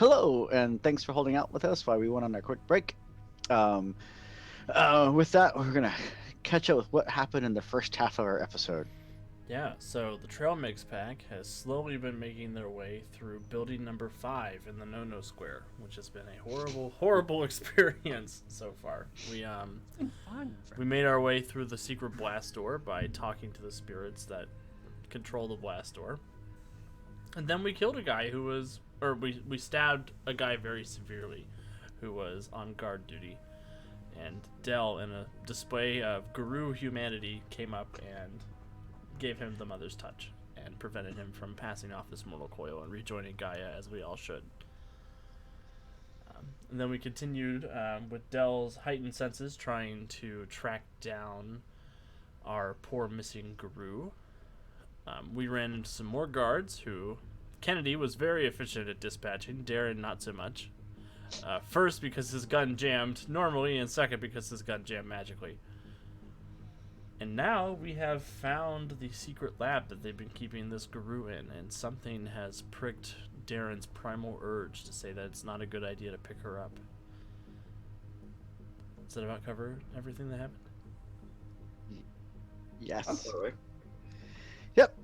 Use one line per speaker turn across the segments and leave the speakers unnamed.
Hello, and thanks for holding out with us while we went on our quick break. Um, with that, we're gonna catch up with what happened in the first half of our episode.
Yeah, so the Trail Mix Pack has slowly been making their way through building number 5 in the No Square, which has been a horrible, horrible experience so far.
It's been fun.
We made our way through the secret blast door by talking to the spirits that control the blast door. And then we killed a guy who was, or we stabbed a guy very severely who was on guard duty. And Dell, in a display of guru humanity, came up and gave him the mother's touch and prevented him from passing off this mortal coil and rejoining Gaia as we all should. And then we continued with Dell's heightened senses trying to track down our poor missing guru. We ran into some more guards who Kennedy was very efficient at dispatching, Darren not so much. First because his gun jammed normally, and second because his gun jammed magically. And now we have found the secret lab that they've been keeping this guru in, and something has pricked Darren's primal urge to say that it's not a good idea to pick her up. Does that about cover everything that happened?
Yes.
Absolutely.
Yep.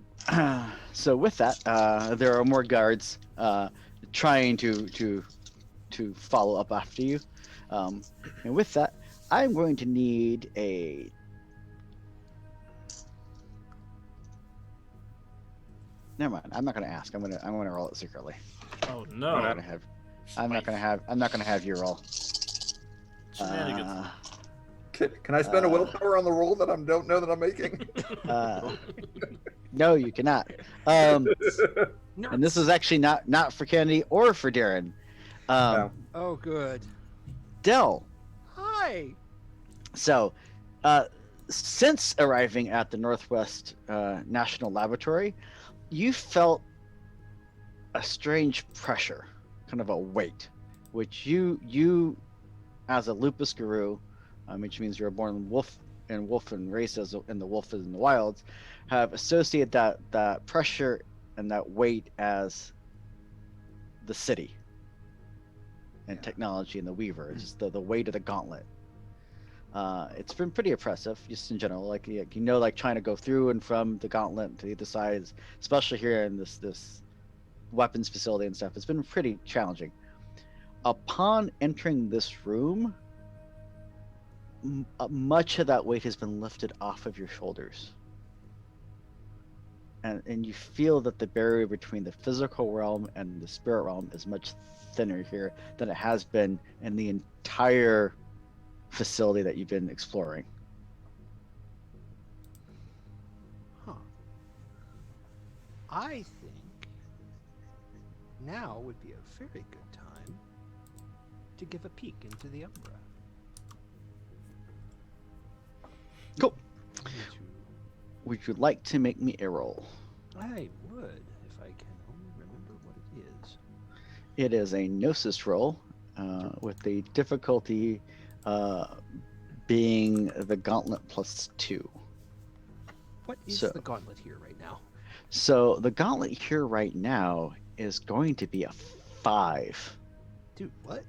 So with that, there are more guards trying to follow up after you, and with that, I'm going to need a. Never mind. I'm not going to ask. I'm going to roll it secretly.
Oh no!
I'm not going to have you roll.
Shenanigans.
Can I spend a willpower on the roll that I don't know that I'm making?
No, you cannot. And this is actually not for Kennedy or for Darren.
No.
Oh, good.
Dell.
Hi.
So, since arriving at the Northwest National Laboratory, you felt a strange pressure, kind of a weight, which you as a lupus guru, which means you're born wolf and raised as in the wolf in the wilds, have associated that pressure and that weight as the city and technology and the Weaver. It's just the weight of the gauntlet. It's been pretty oppressive, just in general. Like trying to go through and from the gauntlet to the other side, especially here in this weapons facility and stuff. It's been pretty challenging. Upon entering this room, much of that weight has been lifted off of your shoulders, and you feel that the barrier between the physical realm and the spirit realm is much thinner here than it has been in the entire facility that you've been exploring.
Huh. I think now would be a very good time to give a peek into the Umbra.
Cool.
I need
Would you like to make me a roll?
I would, if I can only remember what it is.
It is a Gnosis roll, with the difficulty being the gauntlet +2.
What is
So-
the gauntlet here right now?
So the gauntlet here right now is going to be a 5.
Dude, what?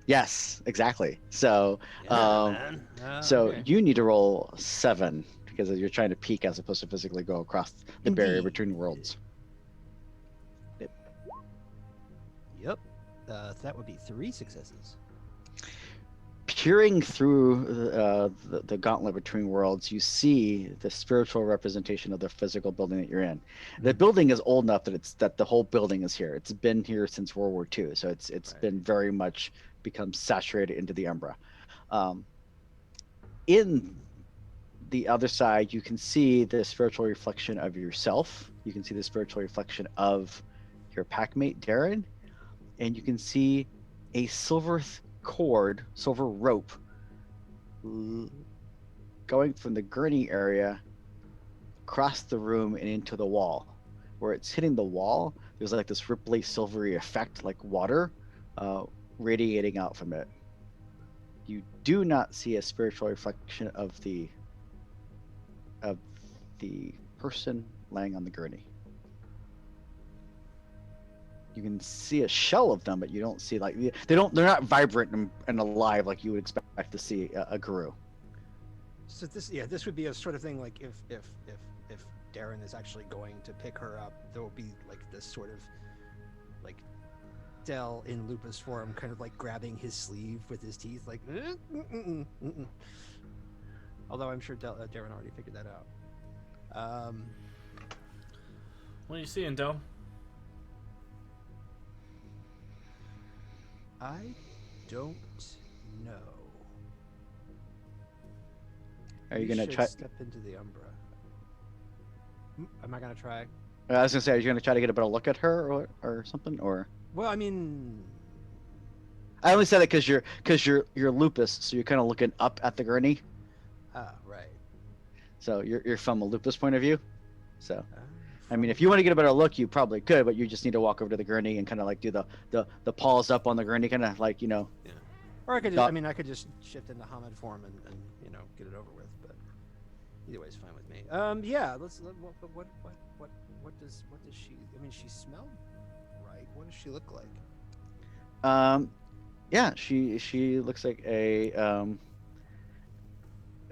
Yes, exactly. So
Man. Okay.
you need to roll 7 because you're trying to peek as opposed to physically go across the barrier
Indeed.
between worlds.
Yep. That would be 3 successes.
Peering through the gauntlet between worlds, you see the spiritual representation of the physical building that you're in. The building is old enough that the whole building is here. It's been here since World War II, so it's
Right.
been very much become saturated into the Umbra. In the other side, you can see the spiritual reflection of yourself. You can see the spiritual reflection of your packmate Darren, and you can see a silver rope going from the gurney area across the room and into the wall. Where it's hitting the wall, there's like this ripply silvery effect, like water radiating out from it. You do not see a spiritual reflection of the person laying on the gurney. you can see a shell of them, but you don't see they're not vibrant and alive like you would expect to see a Guru.
So this would be a sort of thing like if Darren is actually going to pick her up, there will be like this sort of like Dell in lupus form, kind of like grabbing his sleeve with his teeth, like. Although I'm sure Darren already figured that out.
What are you seeing, Dell?
I don't know.
Are you
We
gonna
should
try?
step into the Umbra? Am I gonna try?
I was gonna say, are you gonna try to get a better look at her or something? Or
Well, I mean,
I only said it because you're lupus, so you're kind of looking up at the gurney.
right.
So you're from a lupus point of view. So I mean,
From-
if you want to get a better look, you probably could, but you just need to walk over to the gurney and kind of like do the paws up on the gurney, kind of like
Or I could
Dot-
I could just shift into Hamid form and get it over with. But either way is fine with me. Yeah. What does she? I mean, she smelled right. What does she look like?
Yeah, she looks like a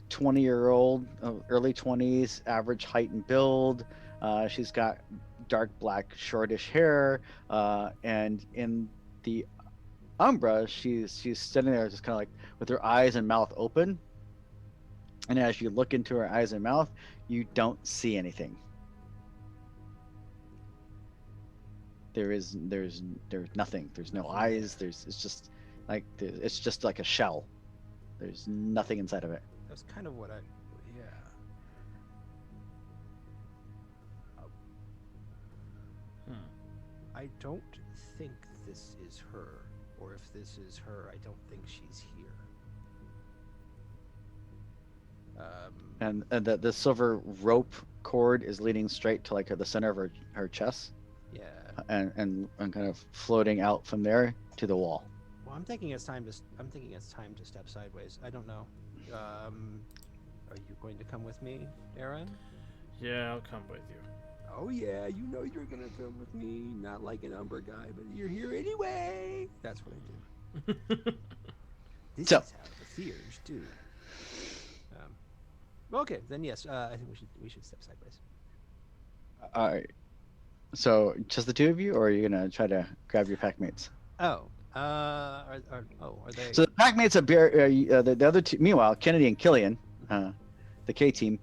20-year-old, early 20s, average height and build. She's got dark black shortish hair, and in the Umbra, she's sitting there just kind of like with her eyes and mouth open. And as you look into her eyes and mouth, you don't see anything. There's nothing. There's no eyes. It's just like a shell. There's nothing inside of it.
That's kind of what I. Yeah. I don't think this is her, or if this is her, I don't think she's here.
And the silver rope cord is leading straight to like the center of her chest,
Yeah.
and kind of floating out from there to the wall.
Well, I'm thinking it's time to step sideways. I don't know. Are you going to come with me, Aaron?
Yeah, I'll come with you.
Oh yeah, you know you're gonna come with me. Not like an Umbra guy, but you're here anyway. That's what I do. This
So-
is how the fears do. Okay, then yes. I think we should step sideways.
All right. So just the two of you, or are you gonna try to grab your pack mates?
Oh, are they?
So the pack mates are the other two. Meanwhile, Kennedy and Killian, the K team,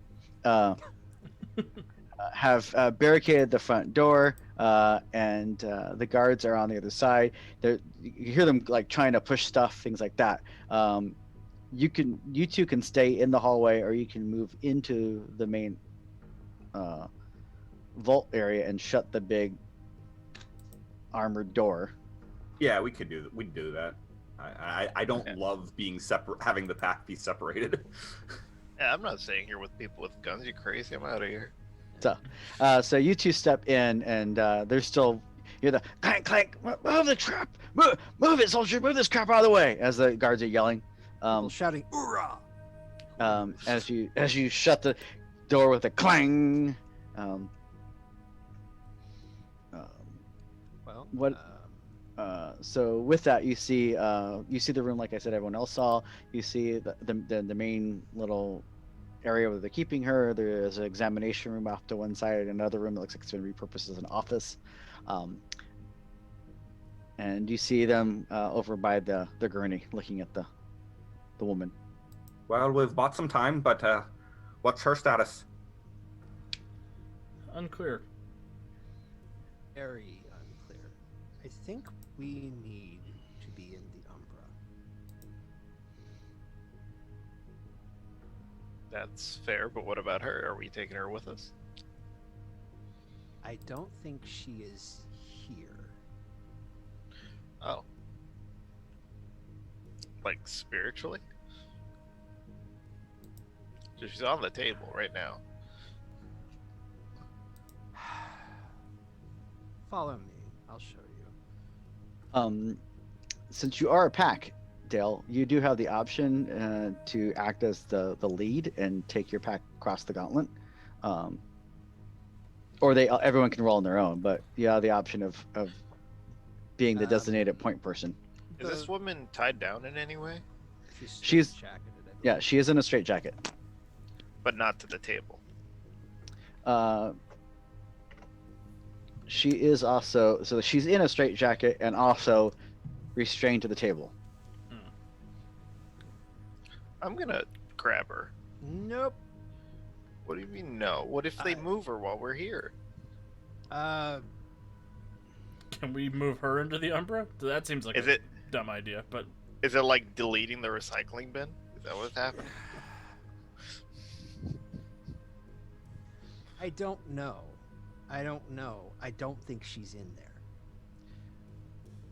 have barricaded the front door, and the guards are on the other side. You hear them like trying to push stuff, things like that. You two can stay in the hallway, or you can move into the main vault area and shut the big armored door.
Yeah, we could do that. We'd do that. I don't love being separate, having the pack be separated.
Yeah, I'm not staying here with people with guns. You crazy? I'm out of here.
So you two step in, and there's still the clank clank. Move the trap. Move it, soldier. Move this crap out of the way. As the guards are yelling,
People shouting "Hoorah!"
as you shut the door with a clang.
Well,
What- So with that, you see the room like I said everyone else saw. You see the main little area where they're keeping her. There is an examination room off to one side, and another room that looks like it's been repurposed as an office. And you see them over by the gurney looking at the woman.
Well, we've bought some time, but what's her status?
Unclear.
very unclear. I think we need to be in the Umbra.
That's fair, but what about her? Are we taking her with us?
I don't think she is here.
Oh. Like spiritually? She's on the table right now.
Follow me. I'll show you.
Since you are a pack, Dale, you do have the option to act as the lead and take your pack across the gauntlet. Or everyone can roll on their own, but you have the option of being the
Um,
designated point person.
Is this woman tied down in any way?
She's-
straitjacketed, I
Yeah,
believe.
she is in a straitjacket.
But not to the table.
She is also so she's in a straitjacket and also restrained to the table.
I'm gonna grab her.
Nope.
What do you mean no? What if they move her while we're here?
Can we move her into the Umbra? That seems like
Is
a
it
dumb idea, but
is it like deleting the recycling bin? Is that what's happening?
I don't know. I don't think she's in there.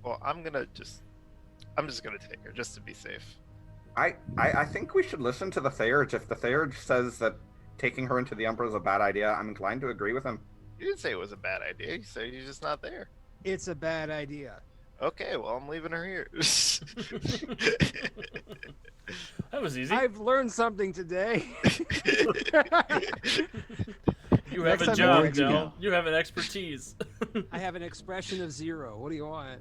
Well, I'm just gonna take her just to be safe.
I think we should listen to the Theurge. If the Theurge says that taking her into the Umbra is a bad idea, I'm inclined to agree with him.
You didn't say it was a bad idea. You said you're just not there.
It's a bad idea.
Okay, well I'm leaving her here.
that was easy.
I've learned something today.
You have
Next
a
time
job,
you
Del.
go.
You have an expertise.
I have an expression of 0. What do you want?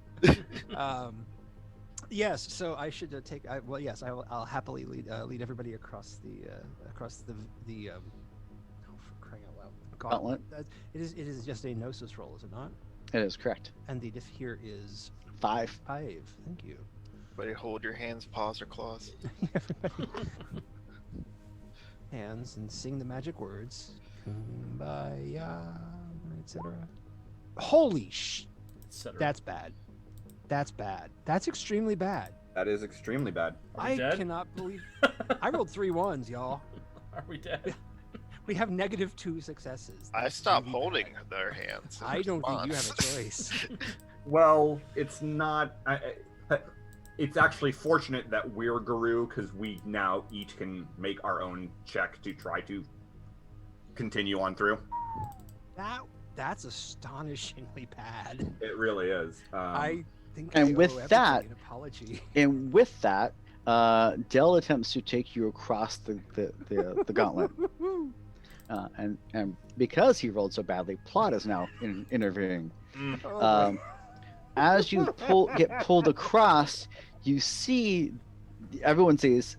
Yes, so I should take. Well, yes, I'll happily lead everybody across the oh, for crying out loud,
Gauntlet.
It is just a gnosis roll, is it not?
It is correct.
And the diff here is
5.
5. Thank you.
But hold your hands, paws, or claws.
Everybody. Hands and sing the magic words. Kumbaya, etc. Holy sh!
Etc.
That's bad. That's bad. That's extremely bad.
That is extremely bad.
Are we
I
dead?
cannot believe. I rolled 3 1s, y'all.
Are we dead?
We have -2 successes.
I
That's
stopped
really
holding
bad.
their hands. in
I don't think you have a
response.
choice.
Well, it's not. It's actually fortunate that we're Guru because we now each can make our own check to try to continue on through.
That's astonishingly bad.
It really is.
I think
and
I
with
owe everybody
that-
an apology.
And with that, Dell attempts to take you across the gauntlet. And because he rolled so badly, Plot is now intervening.
Oh,
Um, as you get pulled across, you see, everyone sees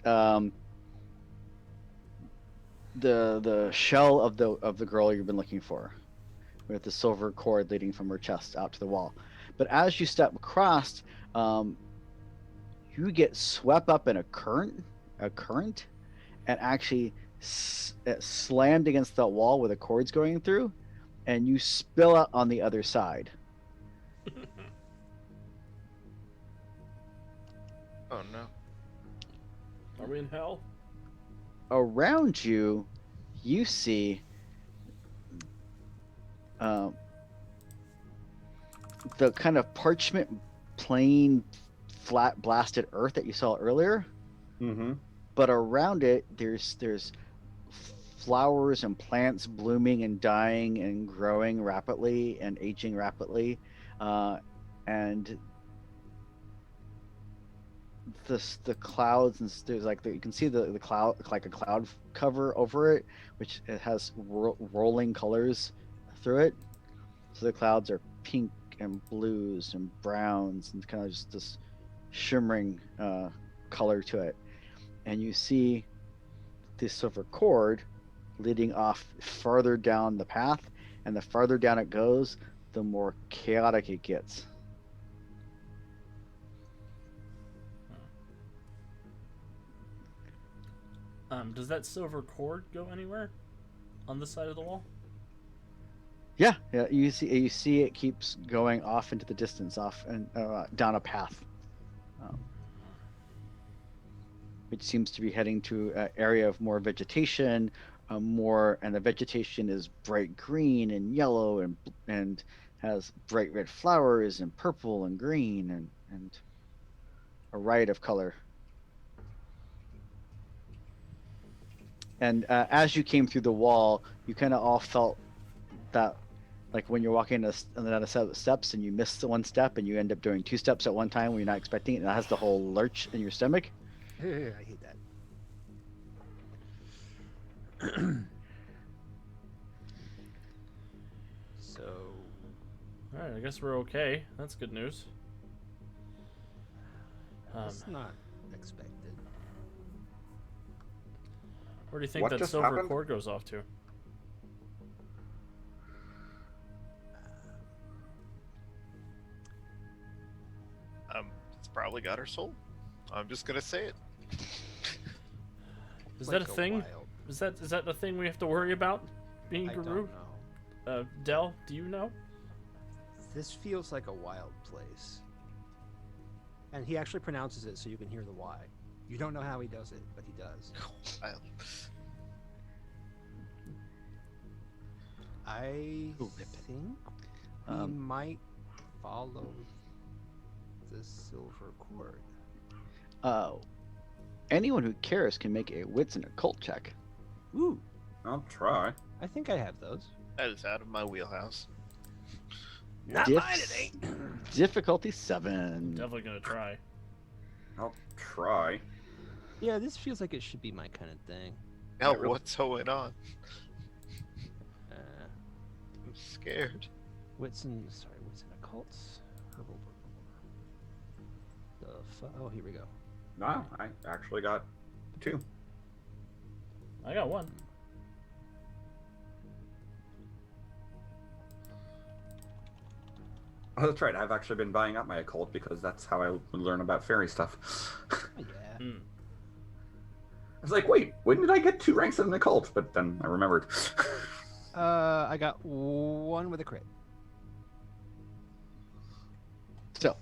the shell of the girl you've been looking for, with the silver cord leading from her chest out to the wall. But as you step across, you get swept up in a current, and actually slammed against the wall where the cord's going through, and you spill out on the other side.
Oh no.
Are we in hell?
Around you, you see the kind of parchment plain flat blasted earth that you saw earlier,
Mm-hmm.
but around it there's flowers and plants blooming and dying and growing rapidly and aging rapidly, and the clouds, and there's like you can see the cloud, like a cloud cover over it, which it has rolling colors through it. So the clouds are pink and blues and browns and kind of just this shimmering color to it. And you see this silver cord leading off farther down the path, and the farther down it goes, the more chaotic it gets.
Does that silver cord go anywhere on this side of the wall?
Yeah, you see it keeps going off into the distance, off and down a path, which seems to be heading to an area of more vegetation, and the vegetation is bright green and yellow and has bright red flowers and purple and green and a riot of color. And as you came through the wall, you kind of all felt that, like when you're walking down a set of steps and you miss the one step and you end up doing 2 steps at one time when you're not expecting it, and that has the whole lurch in your stomach.
I hate that. So,
All right, I guess we're okay. That's good news.
It's not expected.
Where do you think
What
that
just
silver
happened?
cord goes off to?
It's probably got her soul. I'm just gonna say it.
Is
Like
that a thing?
wild-
Is that the thing we have to worry about? Being
I
Guru?
don't know.
Del, do you know?
This feels like a wild place. And he actually pronounces it so you can hear the Y. You don't know how he does it, but he does.
Wild.
I
Ooh, rip.
think we might follow the silver cord.
Anyone who cares can make a wits and occult check.
Ooh,
I'll try.
I think I have those.
That is out of my wheelhouse.
Not
Diff-
mine, it ain't.
Difficulty 7.
Definitely gonna try.
I'll try.
Yeah, this feels like it should be my kind of thing.
Now,
really-
what's going on?
Uh,
I'm scared.
wits and occults. Herbal lore. Oh, here we go.
Wow, I actually got 2.
I got one.
Oh, that's right. I've actually been buying up my occult because that's how I learn about fairy stuff.
Oh, yeah.
Hmm.
I was like, wait, when did I get 2 ranks in an occult? But then I remembered.
I got one with a crit.
So,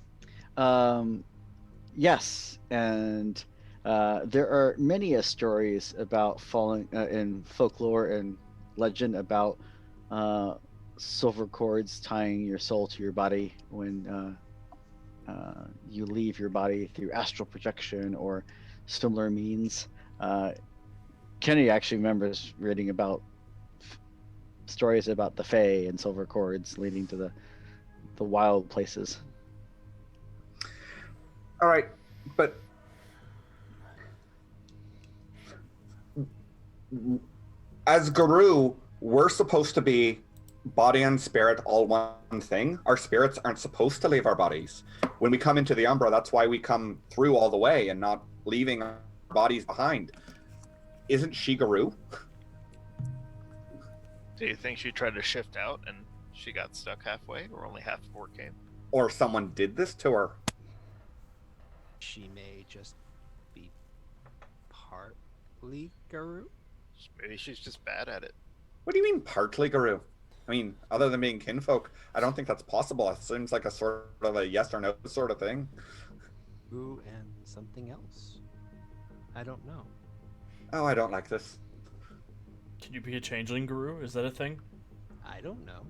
yes, and there are many stories about falling in folklore and legend about silver cords tying your soul to your body when you leave your body through astral projection or similar means. Kenny actually remembers reading about stories about the Fae and silver cords leading to the wild places.
All right, but as Guru, we're supposed to be body and spirit all one thing. Our spirits aren't supposed to leave our bodies. When we come into the Umbra, that's why we come through all the way and not leaving our bodies behind. Isn't she Guru?
Do you think she tried to shift out and she got stuck halfway, or only half of her came?
Or someone did this to her?
She may just be partly Guru.
Maybe she's just bad at it.
What do you mean partly Guru? I mean, other than being kinfolk, I don't think that's possible. It seems like a sort of a yes or no sort of thing.
Guru and something else. I don't know.
Oh, I don't like this.
Can you be a changeling Guru? Is that a thing?
I don't know.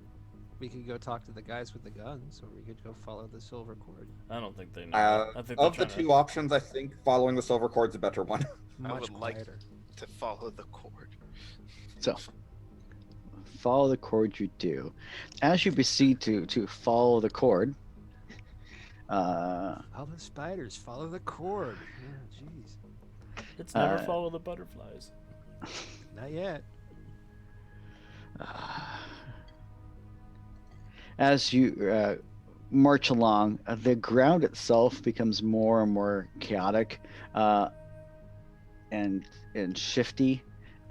We could go talk to the guys with the guns, or we could go follow the silver cord.
I don't think they know. I think they're
Of the
trying
2 options, I think following the silver cord's a better one.
I
Much
would like-
quieter.
To follow the cord.
So, follow the cord you do. As you proceed to follow the cord,
All the spiders follow the cord. Yeah, jeez.
It's never
Uh,
follow the butterflies.
Not yet.
as you march along, the ground itself becomes more and more chaotic and shifty,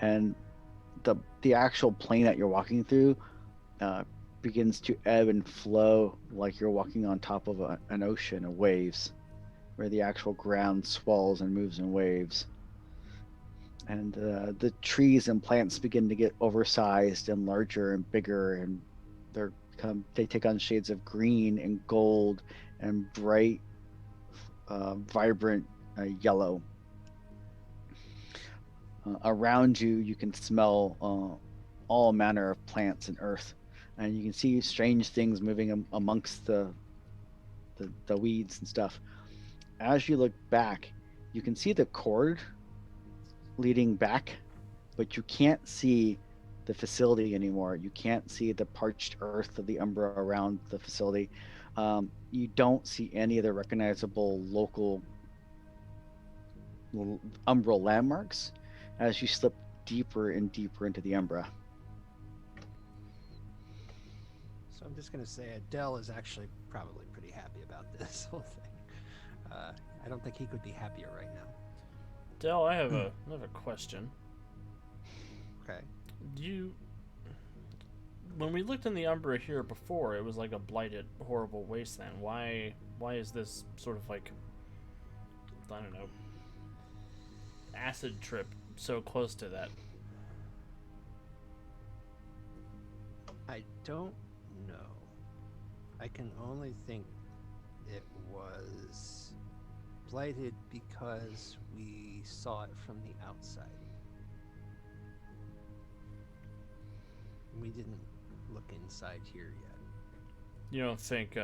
and the actual plane that you're walking through begins to ebb and flow like you're walking on top of an ocean of waves, where the actual ground swells and moves in waves. And the trees and plants begin to get oversized and larger and bigger, and they take on shades of green and gold and bright, vibrant yellow. Around you, you can smell all manner of plants and earth, and you can see strange things moving amongst the weeds and stuff. As you look back, you can see the cord leading back, but you can't see the facility anymore. You can't see the parched earth of the Umbra around the facility. You don't see any of the recognizable local Umbra landmarks as you slip deeper and deeper into the Umbra.
So I'm just going to say Adele is actually probably pretty happy about this whole thing. I don't think he could be happier right now.
Del, I have a question.
Okay.
When we looked in the Umbra here before, it was like a blighted, horrible wasteland. Why is this sort of like, I don't know, acid trip so close to that?
I don't know. I can only think it was blighted because we saw it from the outside. We didn't look inside here yet.
You don't think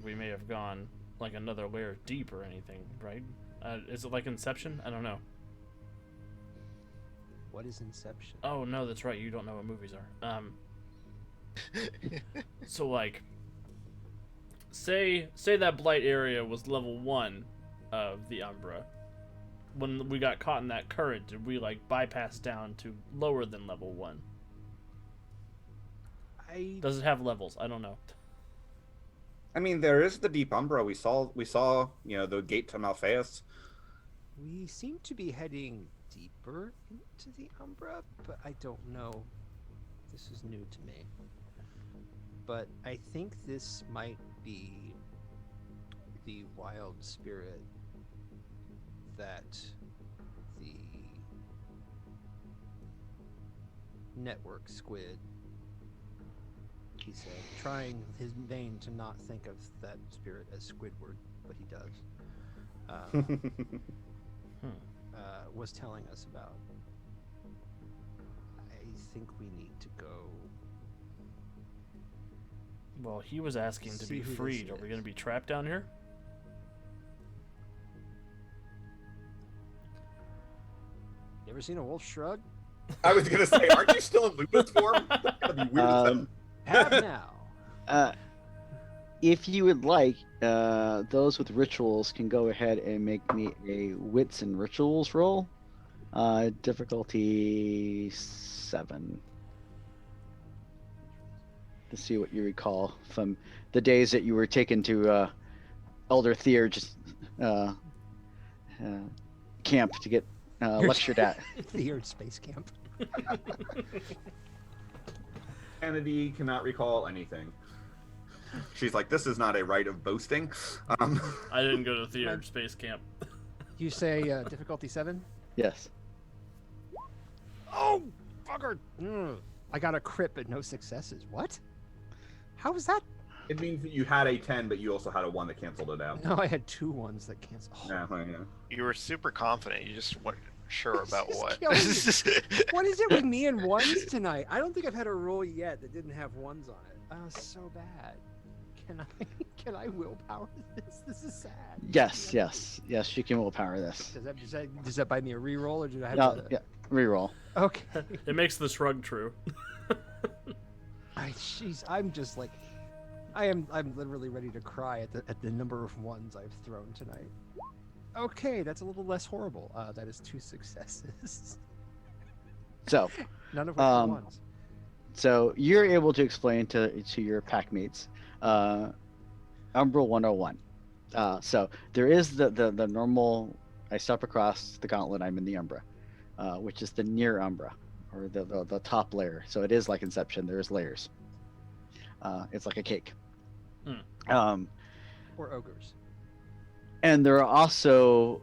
we may have gone like another layer deep or anything, right? Is it like Inception? I don't know.
What is Inception?
Oh no, that's right. You don't know what movies are. So like, say that blight area was level 1 of the Umbra. When we got caught in that current, did we like bypass down to lower than level 1? Does it have levels? I don't know.
I mean, there is the deep Umbra. We saw, the gate to Malphaeus.
We seem to be heading deeper into the Umbra, but I don't know. This is new to me. But I think this might be the wild spirit that the network squid, he said, trying his vein to not think of that spirit as Squidward, but he does, was telling us about. I think we need to go.
Well, he was asking to
See
be
who this
freed. Are we
is.
going to be trapped down here?
You ever seen a wolf shrug?
I was gonna say, aren't you still in lupus form? That's gotta be weird as hell.
Have now.
If you would like, those with rituals can go ahead and make me a wits and rituals roll. Difficulty 7. To see what you recall from the days that you were taken to Elder Theurge's camp to get lectured at.
The Earth Space Camp.
Kennedy cannot recall anything. She's like, this is not a rite of boasting.
I didn't go to theater space camp.
You say difficulty 7?
Yes.
Oh, fucker! I got a crit but no successes. What? How was that?
It means that you had a 10, but you also had a 1 that canceled it out.
No, I had 2 ones that canceled. Oh,
Yeah, yeah.
You were super confident. You just weren't sure about
This is
what.
killing me. What is it with me and ones tonight? I don't think I've had a roll yet that didn't have ones on it. Oh, so bad. Can I willpower this? This is sad.
Yes. You can willpower this.
Does that buy me a reroll or did I have
No,
to?
yeah, reroll.
Okay.
It makes the shrug true.
Jeez, I'm just like, I'm literally ready to cry at the number of ones I've thrown tonight. Okay, that's a little less horrible. That is 2 successes.
So,
None of which are ones.
so you're able to explain to your pack mates, Umbra 101. So there is the normal. I step across the gauntlet. I'm in the Umbra, which is the near Umbra, or the top layer. So it is like Inception. There's layers. It's like a cake.
Or ogres.
And there are also,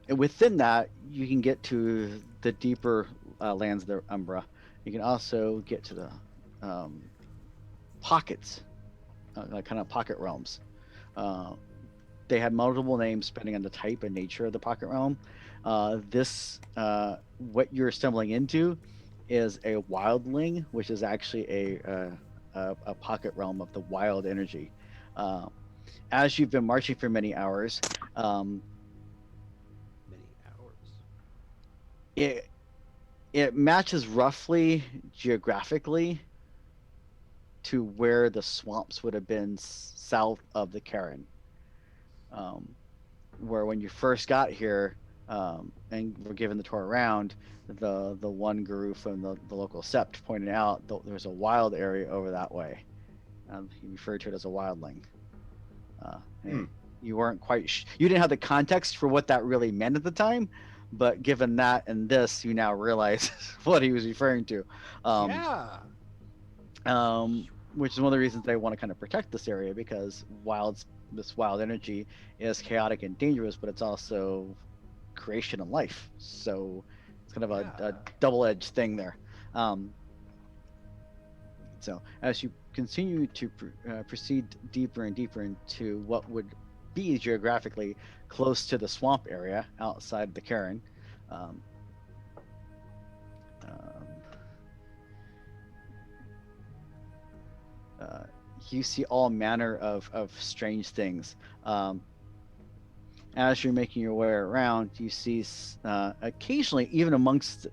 within that, you can get to the deeper lands of the Umbra. You can also get to the pockets, like kind of pocket realms. They have multiple names depending on the type and nature of the pocket realm. What you're stumbling into is a wildling, which is actually a pocket realm of the wild energy. As you've been marching for many hours, it matches roughly geographically to where the swamps would have been south of the Karen. Where when you first got here and were given the tour around, the one guru from the local sept pointed out that there's a wild area over that way. He referred to it as a wildling. you weren't quite you didn't have the context for what that really meant at the time, but given that and this, you now realize what he was referring to.
Yeah.
Which is one of the reasons they want to kind of protect this area, because this wild energy is chaotic and dangerous, but it's also creation and life. So it's kind of a double-edged thing there. So as you continue to proceed deeper and deeper into what would be geographically close to the swamp area outside the cairn, you see all manner of strange things. As you're making your way around, you see occasionally, even amongst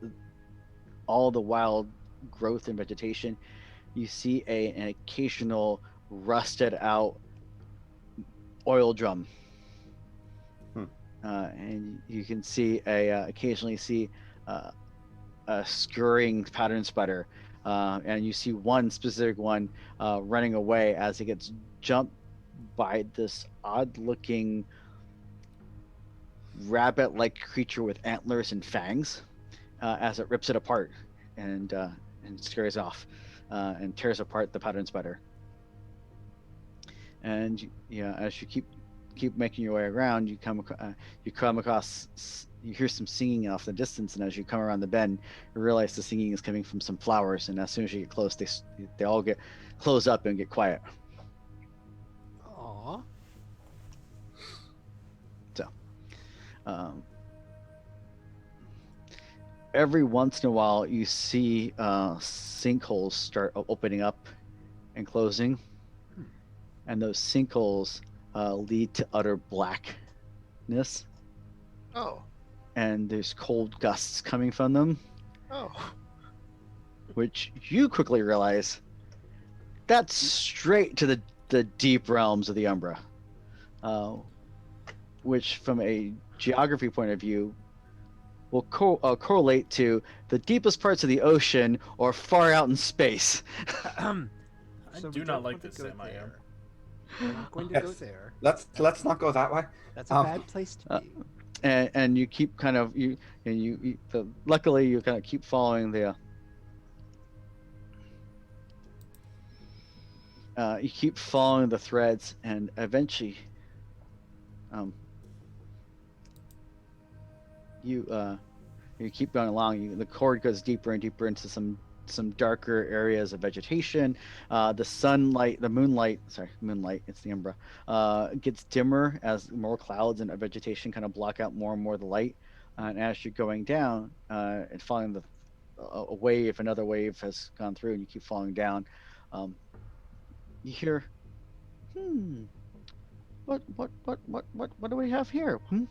all the wild growth and vegetation, you see an occasional rusted out oil drum. And you can see occasionally see a scurrying pattern spider. And you see one specific one running away as it gets jumped by this odd-looking rabbit-like creature with antlers and fangs, as it rips it apart and scurries off and tears apart the pattern spider. And as you keep making your way around, you come across. You hear some singing off the distance, and as you come around the bend, you realize the singing is coming from some flowers. And as soon as you get close, they all get close up and get quiet.
Aww.
So, every once in a while, you see sinkholes start opening up and closing, and those sinkholes lead to utter blackness.
Oh.
And there's cold gusts coming from them,
Oh.
which you quickly realize that's straight to the deep realms of the Umbra, which from a geography point of view will correlate to the deepest parts of the ocean or far out in space.
I
So
do
we
not
don't
like
want to
this,
go
Sam. I am.
there. We're not going to go
Yes.
there.
Let's not go that way.
That's a bad place to be.
And you keep kind of luckily you kind of keep following the you keep following the threads, and eventually you keep going along. The cord goes deeper and deeper into some darker areas of vegetation. The moonlight, it's the Umbra, gets dimmer as more clouds and vegetation kind of block out more and more of the light. And as you're going down and following another wave has gone through, and you keep falling down, you hear, what do we have here?
Who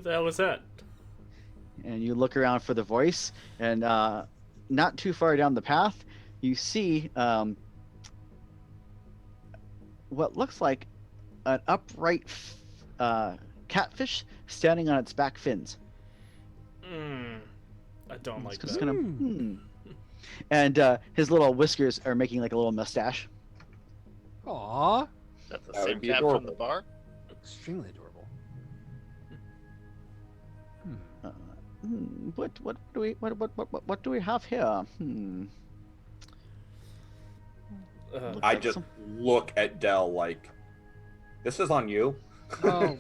the hell is that?
And you look around for the voice, and not too far down the path, you see what looks like an upright catfish standing on its back fins.
I don't like
Just
that.
kind of, and his little whiskers are making like a little mustache.
Aww.
That's the
That
same
would be
cat from the
adorable.
bar.
Extremely adorable.
What do we have here?
Uh,
I just look at Dell like, this is on you.
Oh,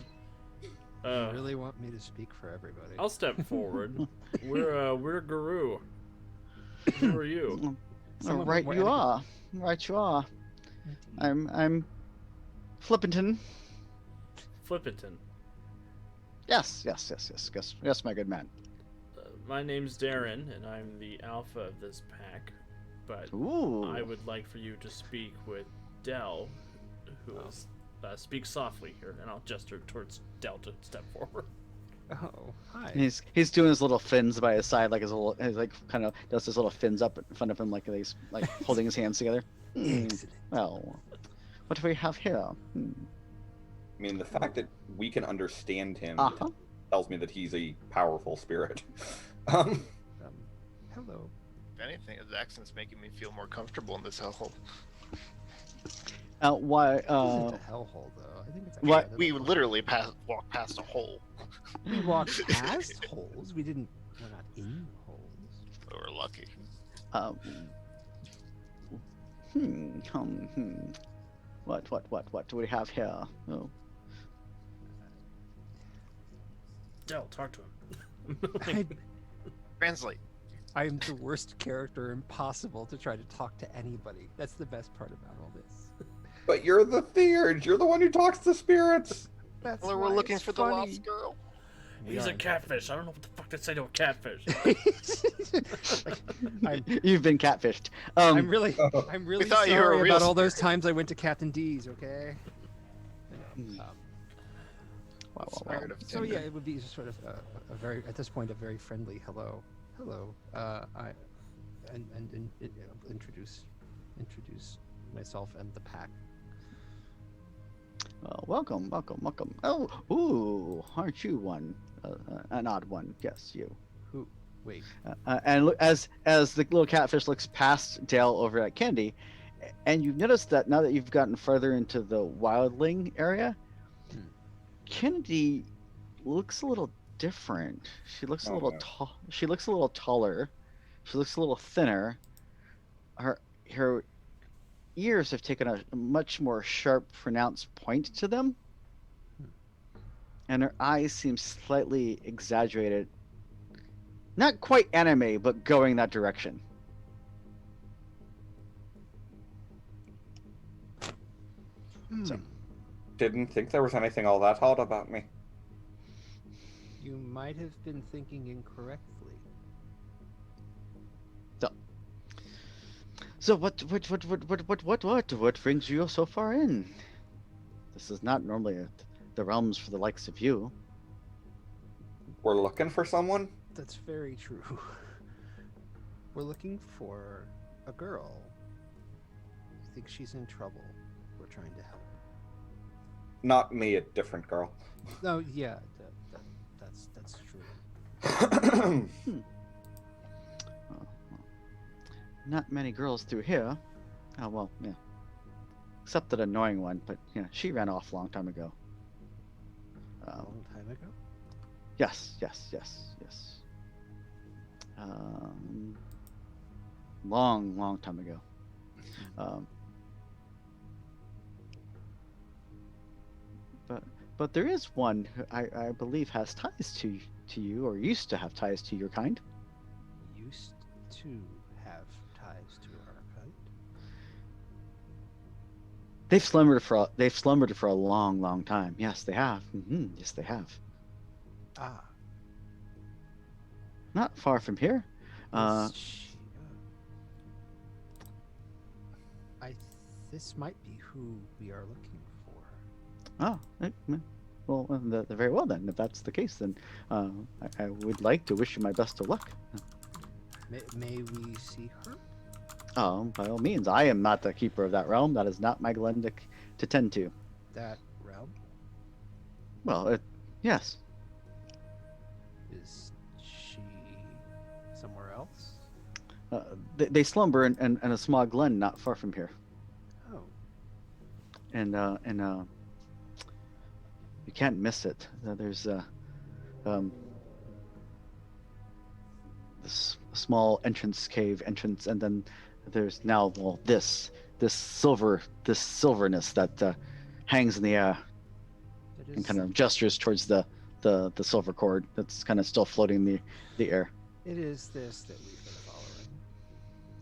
you
uh,
really want me to speak for everybody?
I'll step forward. We're Guru. Who are you?
Someone
Right,
more
you
elegant.
are. Right, you are. I'm Flippington.
Flippington.
Yes, my good man.
My name's Darren, and I'm the alpha of this pack. But
Ooh.
I would like for you to speak with Dell, who is speak softly here, and I'll gesture towards Dell to step forward.
Oh, hi.
He's doing his little fins by his side, like he's like kind of does his little fins up in front of him, like he's like holding his hands together.
Excellent.
Well, what do we have here?
I mean, the fact that we can understand him
Uh-huh.
tells me that he's a powerful spirit.
Hello.
If anything, his accent's making me feel more comfortable in this hellhole.
Why?
This isn't a hellhole, though. I think it's actually
What-
a
We
little-
literally walked past a hole.
We walked past holes. We didn't. We're not in holes.
So we're lucky.
Um, hmm. What do we have here? Oh,
Dell, talk to him.
Translate.
I am the worst character impossible to try to talk to anybody. That's the best part about all this.
But you're the Theurge. You're the one who talks to spirits.
That's
Well,
why
we're looking
it's
for the
funny.
lost girl.
We
He's a
are.
catfish. I don't know what the fuck to say to a catfish.
I'm,
you've been catfished.
I'm really
thought you were a
sorry
real
about all those
spirit.
times I went to Captain D's. Okay.
Wow.
Spirit of
So
Tinder.
yeah, it would be sort of a very, at this point, a very friendly hello. Introduce myself and the pack.
Welcome. Oh, ooh, aren't you one? An odd one. Yes, you.
Who? Wait.
And look, as the little catfish looks past Dale over at Candy, and you've noticed that now that you've gotten further into the wildling area, Kennedy looks a little different. She looks a little tall. She looks a little taller. She looks a little thinner. Her ears have taken a much more sharp, pronounced point to them, and her eyes seem slightly exaggerated. Not quite anime, but going that direction. So-
Didn't think there was anything all that odd about me.
You might have been thinking incorrectly.
So what brings you so far in? This is not normally the realms for the likes of you.
We're looking for someone?
That's very true. We're looking for a girl. I think she's in trouble. We're trying to help.
Not me, a different girl.
No, yeah, that's true.
Not many girls through here. Oh well, yeah. Except that annoying one, but yeah, she ran off a long time ago.
A long time ago.
Yes. Long time ago. But there is one who I believe has ties to you, or used to have ties to your kind.
Used to have ties to our kind.
They've slumbered for a long time. Yes, they have. Yes, they have.
Ah.
Not far from here.
Is she, this might be who we are looking for.
Well, very well then. If that's the case, then I would like to wish you my best of luck.
May we see her?
By all means. I am not the keeper of that realm. That is not my glen to tend to.
That realm?
Well, yes.
Is she somewhere else?
They slumber in a small glen not far from here.
Oh.
And you can't miss it. There's this small cave entrance, and then there's now this silverness that hangs in the air and kind of gestures towards the silver cord that's kind of still floating in the air.
It is this that we've been following.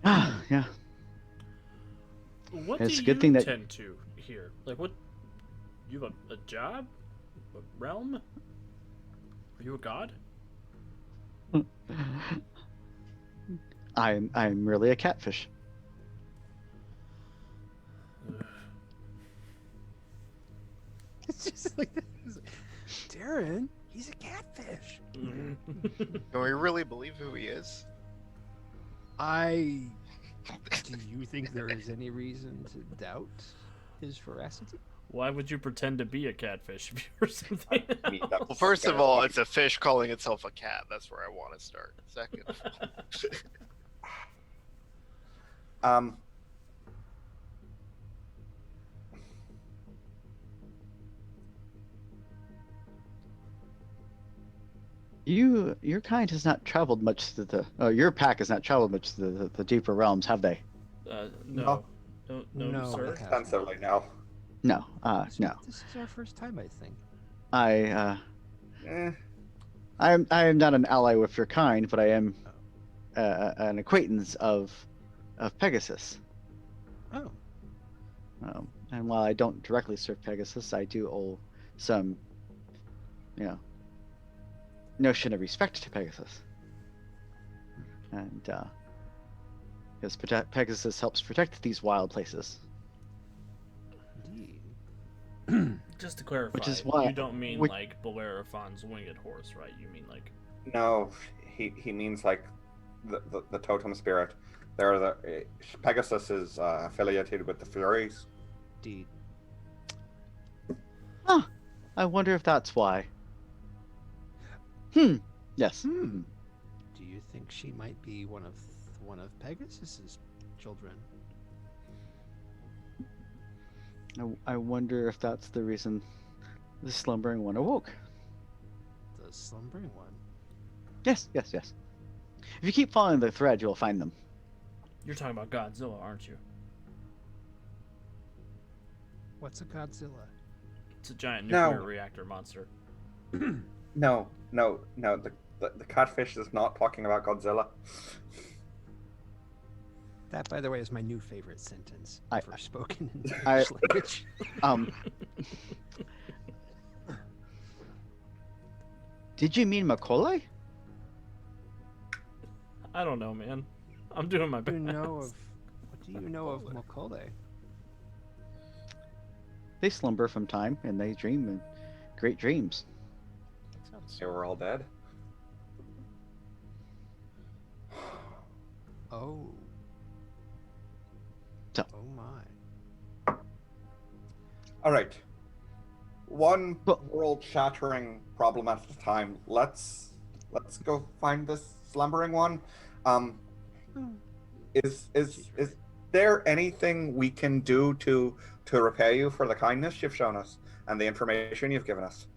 Ah, yeah.
What
It's
do
a good
you
thing that-
tend to here? Like, what? You have a job? A realm? Are you a god?
I'm merely a catfish.
It's just like this. Darren, he's a catfish.
Can we really believe who he is?
Do you think there is any reason to doubt his veracity?
Why would you pretend to be a catfish if you were something
I mean, that
Well,
was
first of
kinda
all,
funny.
it's a fish calling itself a cat. That's where I want to start. Second,
Your kind has not traveled much to the. Your pack has not traveled much to the deeper realms, have they?
No. No,
No,
sir.
it hasn't.
Extensively, no.
No.
This,
No.
this is our first time, I think.
I
Eh,
I am not an ally with your kind, but I am
Oh.
an acquaintance of Pegasus.
Oh.
And while I don't directly serve Pegasus, I do owe some, notion of respect to Pegasus. And because Pegasus helps protect these wild places,
Indeed.
Just to clarify,
which is why
you don't mean
which-
like Bellerophon's winged horse, right? You mean like
no, he means like the totem spirit. They're Pegasus is affiliated with the Furies.
Indeed.
I wonder if that's why. Yes.
Do you think she might be one of Pegasus's children?
I wonder if that's the reason the slumbering one awoke.
The slumbering one.
Yes. If you keep following the thread, you'll find them.
you're talking about Godzilla, aren't you?
What's a Godzilla?
It's a giant
No.
nuclear reactor monster.
No. The catfish is not talking about Godzilla.
That, by the way, is my new favorite sentence
I-
ever spoken in
I-
English language.
Did you mean Macaulay?
I don't know, man. I'm doing my
What do
best.
you know of Macaulay?
They slumber from time and they dream in great dreams.
Sounds
They were all dead.
Oh.
So-
Oh my.
All right. One
Well-
world-shattering problem at a time. Let's go find this slumbering one. Is there anything we can do to repay you for the kindness you've shown us and the information you've given us?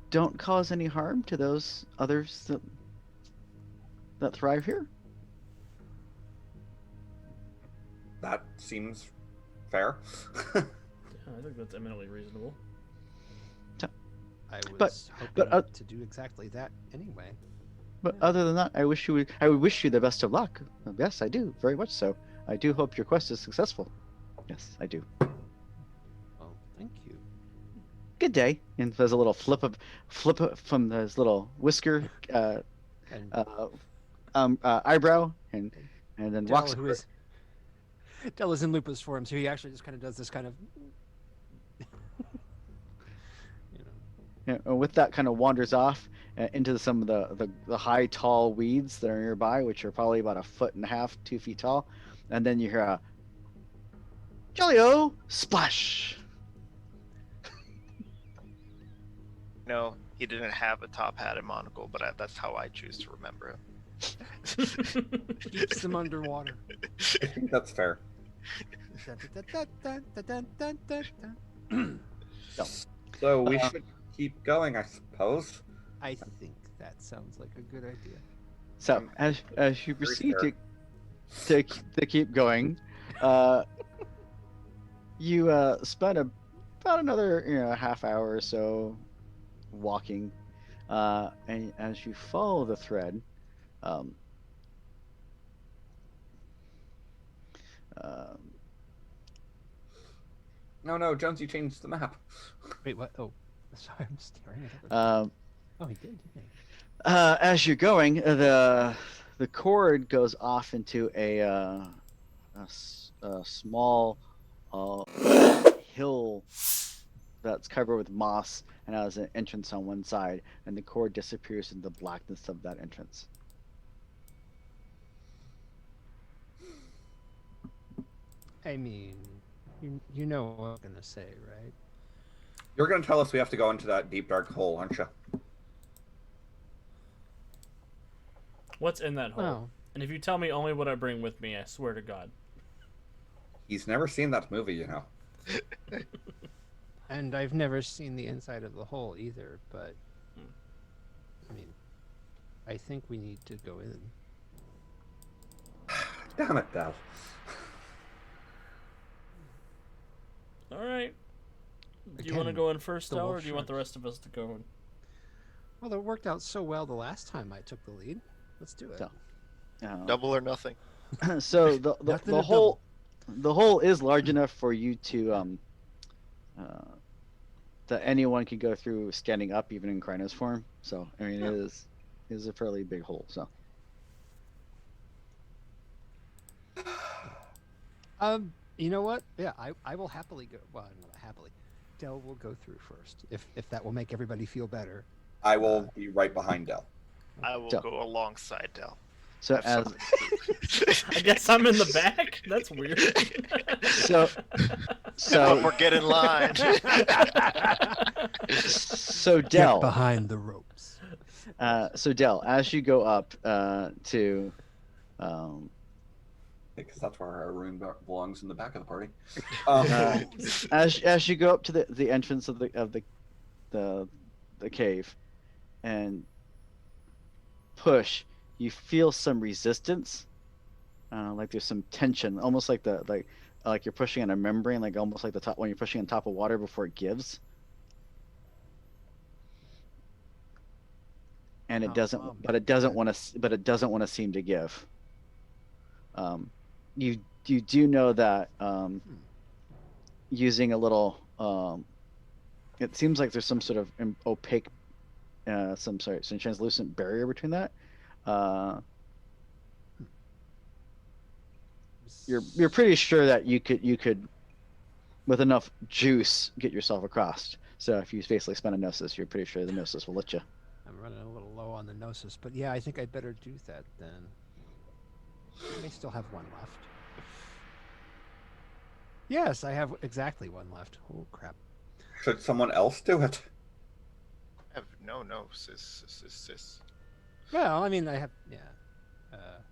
Don't cause any harm to those others that thrive here.
That seems fair.
Yeah, I think that's eminently reasonable.
I was
But-
hoping
but,
to do exactly that anyway.
But
Yeah.
other than that, I would wish you the best of luck. Yes, I do, very much so. I do hope your quest is successful. Yes, I do.
Well, thank you.
Good day. And there's a little flip from his little whisker,
And
eyebrow, and then
Del,
walks.
who is Del is in Lupus form, so he actually just kind of does this kind of, you know.
And with that, kind of wanders off into some of the high, tall weeds that are nearby, which are probably about 1.5 feet, 2 feet tall. And then you hear a Jolly-O splash.
No, he didn't have a top hat and monocle, but that's how I choose to remember him.
Keeps them underwater.
I think that's fair. So we should keep going, I suppose.
I think that sounds like a good idea.
So as you
Very
proceed
fair.
to keep going, you spend about another half hour or so walking, and as you follow the thread,
No, Jones, you changed the map.
Wait, what? Oh, sorry, I'm staring at it.
um,
Oh, he did, didn't he?
as you're going, the cord goes off into a small hill that's covered with moss and has an entrance on one side, and the cord disappears in the blackness of that entrance.
I mean, you know what I'm gonna say, right?
You're going to tell us we have to go into that deep, dark hole, aren't you?
What's in that hole?
Well,
And if you tell me only what I bring with me, I swear to God.
He's never seen that movie, you know.
And I've never seen the inside of the hole either, but I mean, I think we need to go in.
Damn it, Dal.
All right. Do you want to
Again,
go in first,
the
Del, or
wolf
do you want the
sharks.
rest of us to go in?
Well, it worked out so well the last time I took the lead. Let's do it.
So,
Double or nothing.
so
Nothing
the
to
hole is large enough for you to that anyone can go through standing up, even in Krynos form. So I mean, it is a fairly big hole. So
You know what? Yeah, I will happily go. Well, not happily. Del will go through first, if that will make everybody feel better.
I will be right behind Del.
I will
So-
go alongside Del.
so
Have
as
something.
I guess I'm in the back. That's weird.
so
Come up or get in line.
so
Get
Del.
behind the ropes.
So Del, as you go up to
Because that's where our rune belongs, in the back of the party.
as you go up to the entrance of the cave and push, you feel some resistance, like there's some tension, almost like like you're pushing on a membrane, like almost like the top when you're pushing on top of water before it gives. And it doesn't, but it doesn't want to seem to give. You do know that using a little, it seems like there's some sort of opaque, some translucent barrier between that. You're pretty sure that you could, with enough juice, get yourself across. So if you basically spend a gnosis, you're pretty sure the gnosis will let you.
I'm running a little low on the gnosis, but yeah, I think I'd better do that then. I may still have one left. Yes, I have exactly one left. Oh crap!
Should someone else do it?
I have no, sis.
Well, I mean, I have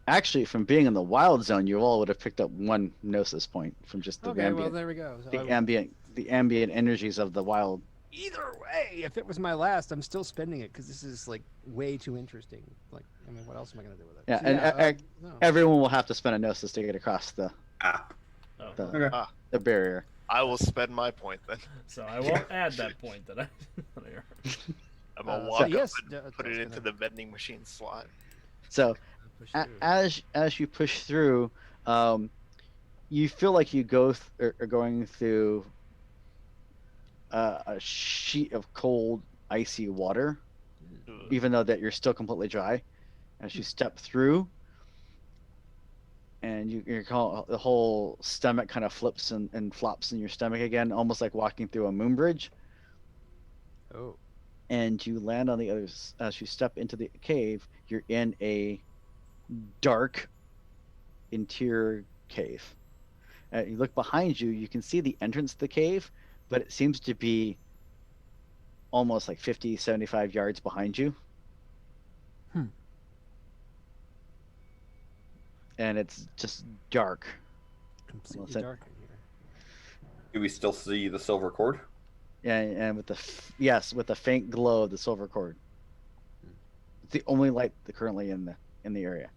Actually, from being in the wild zone, you all would have picked up one gnosis point from just the
okay, well
ambient,
there we go. So
the ambient energies of the wild.
either way, if it was my last, I'm still spending it because this is like way too interesting. Like, I mean, what else am I gonna do with it?
Yeah,
So,
and
no.
everyone will have to spend a gnosis to get across the
Oh,
the,
Okay.
the barrier.
I will spend my point then.
so I won't add that point that I.
I'm gonna
So
walk
yes,
up and put
Del's
it into
gonna
the vending machine slot.
So
push through.
as you push through, you feel like you are going through a sheet of cold, icy water, even though that you're still completely dry. As you step through, and the whole stomach kind of flips and flops in your stomach again, almost like walking through a moon bridge.
Oh,
And you land on the other. As you step into the cave, you're in a dark interior cave. You look behind you, you can see the entrance to the cave, but it seems to be almost like 50, 75 yards behind you. And it's just dark.
completely
that-
dark in here.
Do we still see the silver cord?
And with with the faint glow of the silver cord. It's the only light currently in the area.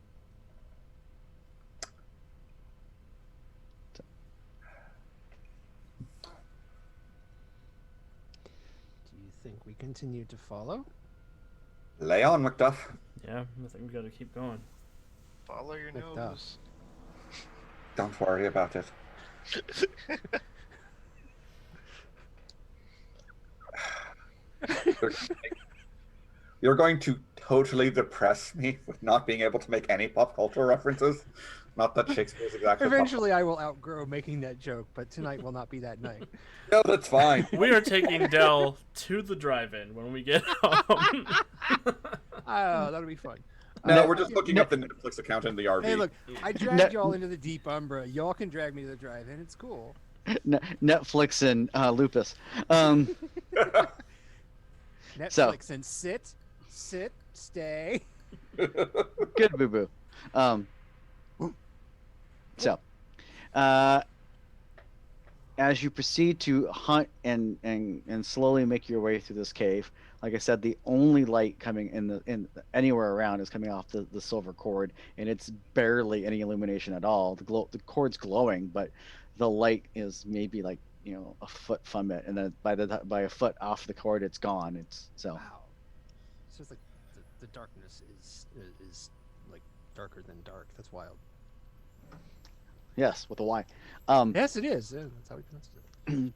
Do you think we continue to follow?
Lay on, Macduff.
Yeah, I think we gotta keep going.
Follow your
Like
nose.
Don't worry about it. You're going to totally depress me with not being able to make any pop culture references. Not that Shakespeare's exactly.
Eventually, I will outgrow making that joke, but tonight will not be that night.
No, that's fine.
We are taking Del to the drive-in when we get home.
Oh, that'll be fun.
No, we're just looking up the Netflix account in the RV.
Hey, look, I dragged y'all into the deep Umbra. Y'all can drag me to the drive-in. It's cool.
Netflix and lupus.
Netflix and sit, stay.
Good boo boo. So, as you proceed to hunt and slowly make your way through this cave, like I said, the only light coming in anywhere around is coming off the silver cord, and it's barely any illumination at all. The cord's glowing, but the light is maybe like a foot from it, and then by a foot off the cord, it's gone. It's so
Wow. So it's like the darkness is like darker than dark. That's wild.
yes, with a Y.
Yes, it is. Yeah, that's how we pronounce it.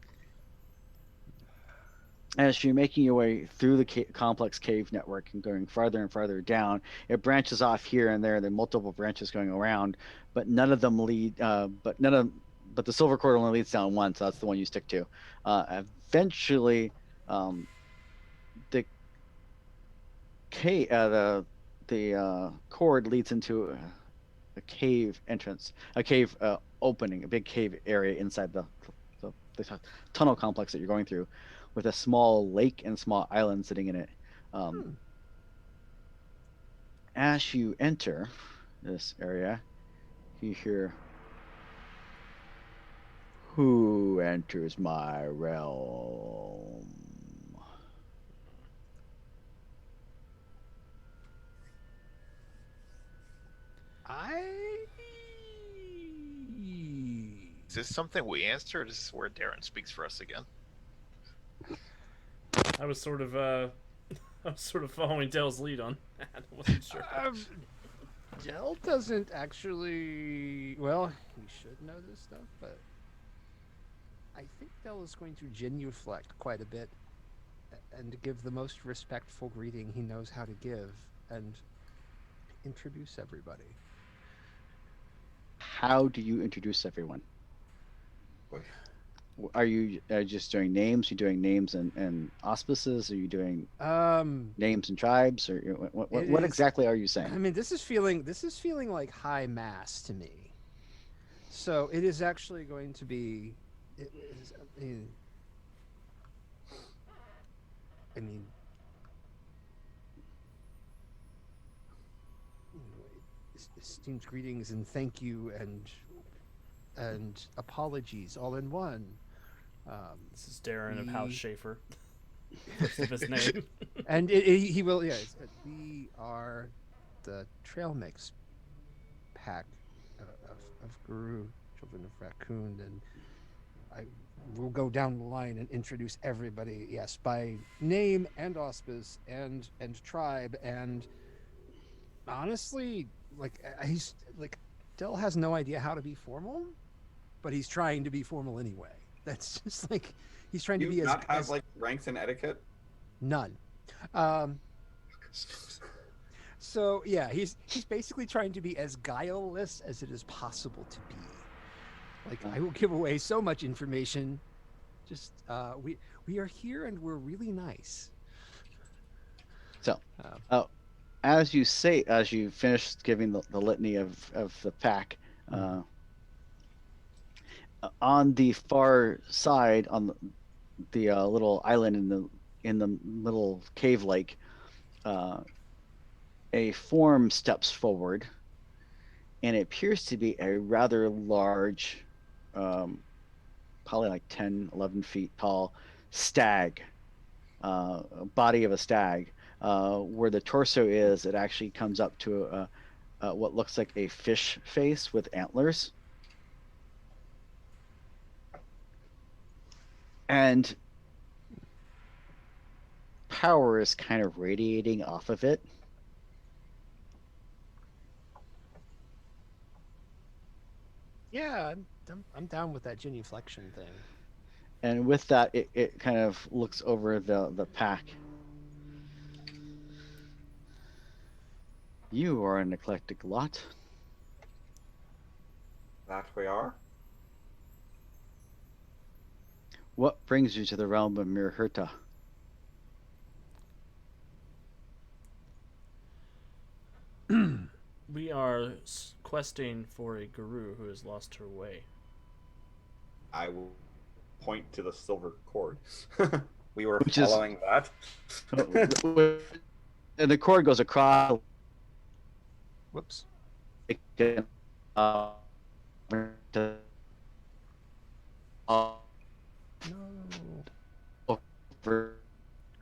As you're making your way through the complex cave network and going farther and farther down, it branches off here and there. There are multiple branches going around, but none of them lead. But the silver cord only leads down one, so that's the one you stick to. Eventually, the cave, the cord leads into a cave entrance, a cave opening, a big cave area inside the tunnel complex that you're going through, with a small lake and small island sitting in it. As you enter this area, you hear, "Who enters my realm?"
Is this something we answer, or is this where Darren speaks for us again?
I was sort of I was sort of following Dell's lead on that. I wasn't sure.
Dell doesn't actually. Well, he should know this stuff, but I think Dell is going to genuflect quite a bit and give the most respectful greeting he knows how to give and introduce everybody.
How do you introduce everyone? Are you just doing names? Are you doing names and auspices? Are you doing names and tribes? Or what exactly are you saying?
I mean, this is feeling like high mass to me. So it is actually going to be. I mean, esteemed greetings and thank you and apologies all in one.
This is Darren of House Schaefer. First of his name.
And he will. Yeah, we are the Trail Mix pack of Guru, children of Raccoon, and I will go down the line and introduce everybody. Yes, by name and auspice and tribe, and honestly, like he's like Dell has no idea how to be formal, but he's trying to be formal anyway. That's just like he's trying to be
not have like ranks and etiquette.
None. So yeah, he's basically trying to be as guileless as it is possible to be. Like I will give away so much information. Just we are here and we're really nice.
So, as you finish giving the litany of the pack, on the far side, on the little island in the little cave lake, a form steps forward, and it appears to be a rather large, probably like 10, 11 feet tall stag, body of a stag. Where the torso is, it actually comes up to what looks like a fish face with antlers. And power is kind of radiating off of it.
Yeah, I'm down with that genuflection thing.
And with that, it kind of looks over the pack. You are an eclectic lot.
That we are.
What brings you to the realm of Mirhurta?
We are questing for a guru who has lost her way.
I will point to the silver cord. We were following that.
And the cord goes across.
Whoops.
to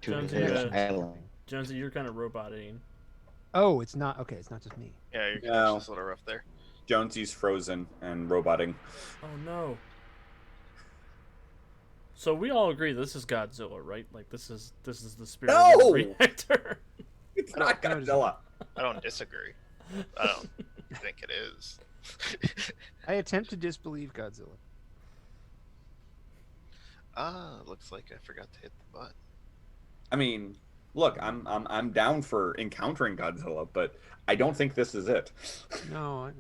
Jonesy,
Connection
his
is
island.
dropping.
Jonesy, you're kind of roboting.
Oh, it's not okay. It's not just me.
Yeah, your
No.
connection's a little rough there.
Jonesy's frozen and roboting.
Oh no. So we all agree this is Godzilla, right? Like this is the spirit of
No!
the reactor.
It's not
No, it isn't.
Godzilla.
I don't disagree. I don't think it is.
I attempt to disbelieve Godzilla.
Looks like I forgot to hit the button.
I mean, look, I'm down for encountering Godzilla, but I don't think this is it.
No,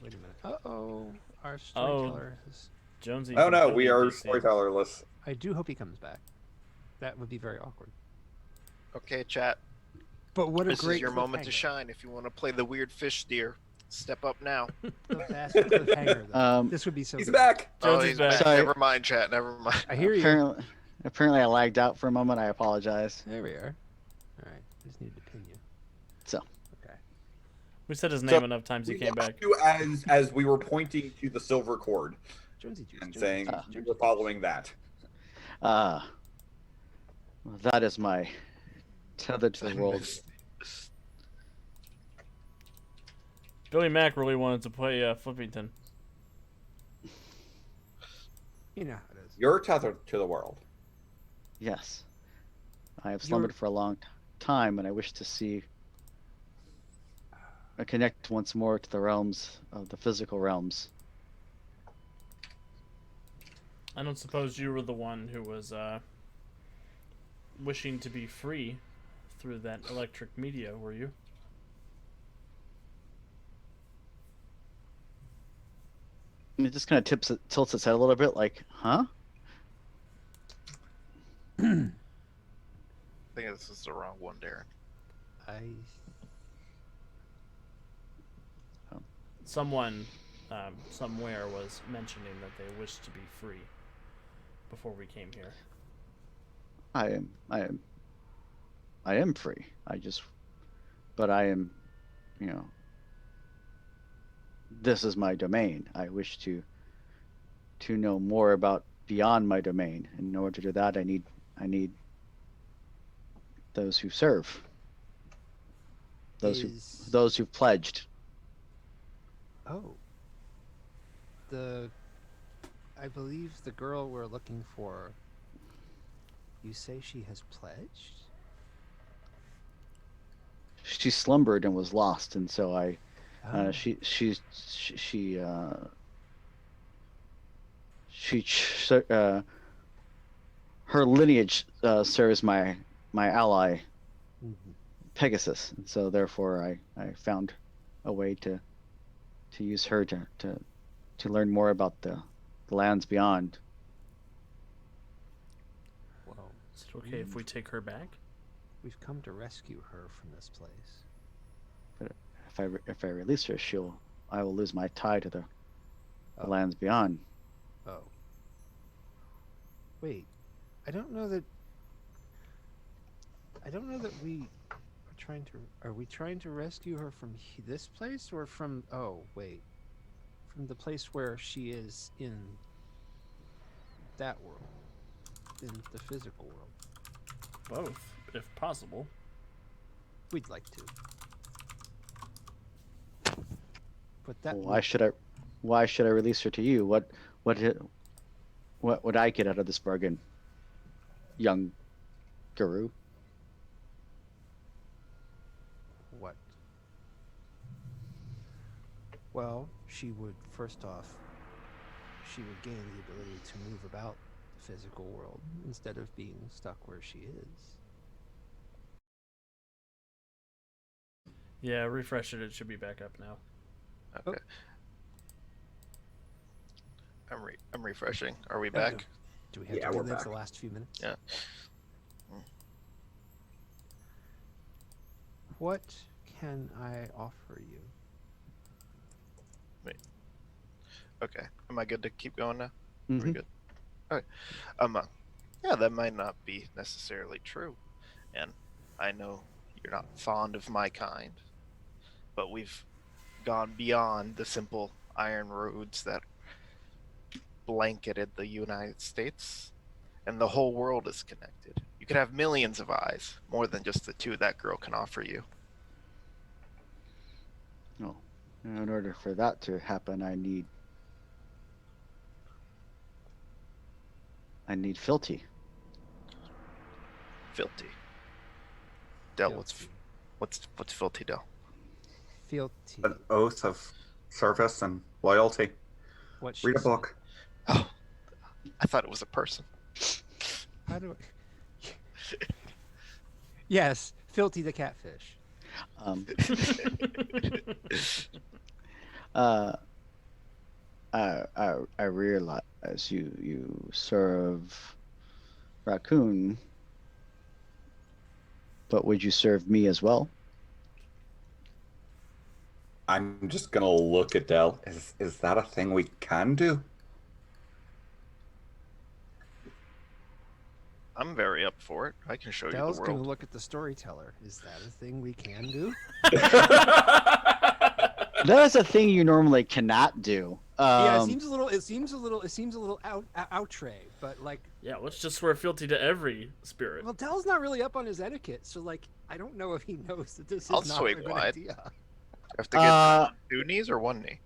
wait a minute. Uh-oh. Our storyteller is...
Jonesy.
Oh no,
from
we are
WtA.
storytellerless.
I do hope he comes back. That would be very awkward.
Okay, chat.
But what a
This
great
is your moment to
cliffhanger.
shine. If you want to play the weird fish steer, step up now.
The best cliffhanger, though. This would be so
He's
good.
back.
Oh,
Jonesy's
he's
back.
back.
Sorry.
Never mind, chat. Never mind.
I hear you.
Apparently, I lagged out for a moment. I apologize.
There we are. All right. I just needed to pin you.
So.
Okay.
We said his
So,
name enough times he
We
came
lost
back.
you as we were pointing to the silver cord
Jonesy juice.
and
Jonesy
saying
juice,
we
Jonesy
were
juice.
following that.
Well, that is my tether to the world.
Billy Mack really wanted to play Flippington.
You know how it is.
You're tethered to the world.
Yes. I have slumbered for a long time, and I wish to see. Connect once more to the realms of the physical realms.
I don't suppose you were the one who was wishing to be free through that electric media, were you?
And it just kind of tilts its head a little bit, like, huh?
I think this is the wrong one, Darren.
Someone somewhere was mentioning that they wished to be free before we came here.
I am free. But I am, this is my domain. I wish to know more about beyond my domain. And in order to do that, I need those who serve. Those who've pledged.
Oh. I believe the girl we're looking for, you say she has pledged?
She slumbered and was lost, and so
Oh.
her lineage serves my ally
Mhm.
Pegasus, and so therefore I found a way to use her to learn more about the lands beyond.
Well,
Is it okay if we take her back?
we've come to rescue her from this place.
But if I release her, I will lose my tie to the
Oh.
lands beyond.
Oh. Wait. I don't know that we are trying to... Are we trying to rescue her from this place or from... Oh, wait. From the place where she is in that world. In the physical world.
Both, if possible.
We'd like to. But that
Why should I release her to you? What would I get out of this bargain, young guru?
What? Well, she would, first off, she would gain the ability to move about the physical world instead of being stuck where she is.
Yeah, refresh it. It should be back up now.
Okay. I'm refreshing. Are we back?
Do we have
Yeah,
to
we're
relive
back.
the last few minutes?
Yeah.
What can I offer you?
Okay. Am I good to keep going now? Are we
Mhm.
good? Okay. Yeah, that might not be necessarily true, and I know you're not fond of my kind, but we've gone beyond the simple iron roads that blanketed the United States, and the whole world is connected. could have millions of eyes, more than just the two that girl can offer you.
No. In order for that to happen, I need Filthy.
Filthy. Del,
Filthy.
what's filthy, Del?
Fealty.
An oath of service and loyalty.
What she
Read a
said.
book.
Oh, I thought it was a person.
How do I... Yes, Filthy the catfish.
Um, uh, I realize you serve Raccoon, but would you serve me as well?
I'm just gonna look at Dell. Is that a thing we can do?
I'm very up for it. I can show
Dell's
you the
gonna
world.
look at the storyteller. Is that a thing we can do?
That is a thing you normally cannot do.
Yeah, it seems a little outre, but like,
Yeah, let's just swear fealty to every spirit.
well, Dell's not really up on his etiquette, so like, I don't know if he knows that this is
I'll
not a
swing
good
wide.
idea.
Have to get
Uh,
2 knees or 1 knee.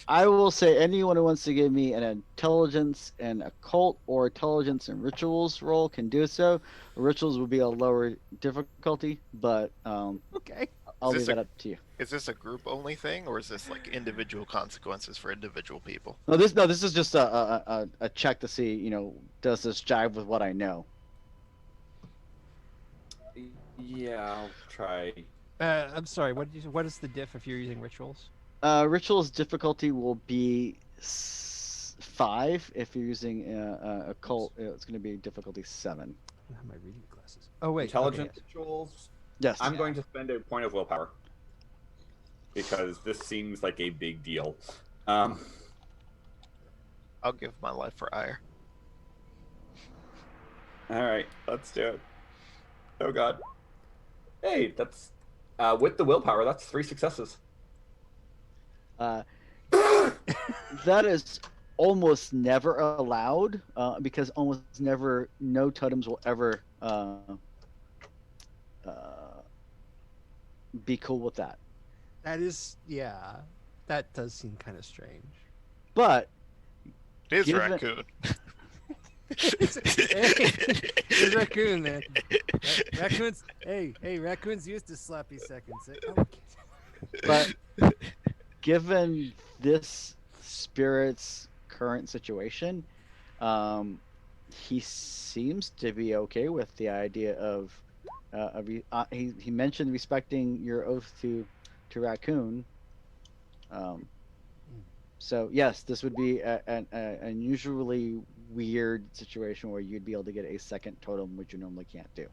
I will say anyone who wants to give me an intelligence and occult or intelligence and rituals roll can do so. Rituals will be a lower difficulty, but
Okay.
I'll
Is
leave
this
that up to you.
Is this a group only thing, or is this like individual consequences for individual people?
No, this is just a check to see, does this jive with what I know?
Yeah, I'll try.
I'm sorry. What is the diff if you're using rituals?
Rituals difficulty will be 5. If you're using occult, it's going to be difficulty 7.
I don't have my reading glasses. Oh wait.
Intelligent
okay.
rituals.
Yes.
I'm going to spend a point of willpower because this seems like a big deal.
I'll give my life for ire.
All right, let's do it. Oh God. Hey, that's with the willpower. That's 3 successes.
That is almost never allowed because almost never, no totems will ever be cool with that.
That is, yeah. That does seem kind of strange.
But
It is
Given-
raccoon.
It's raccoon, man. Raccoons. Hey, raccoons used to sloppy seconds. Oh,
but given this spirit's current situation, he seems to be okay with the idea of he mentioned respecting your oath to Raccoon. So yes, this would be an unusually weird situation where you'd be able to get a second totem, which you normally can't do.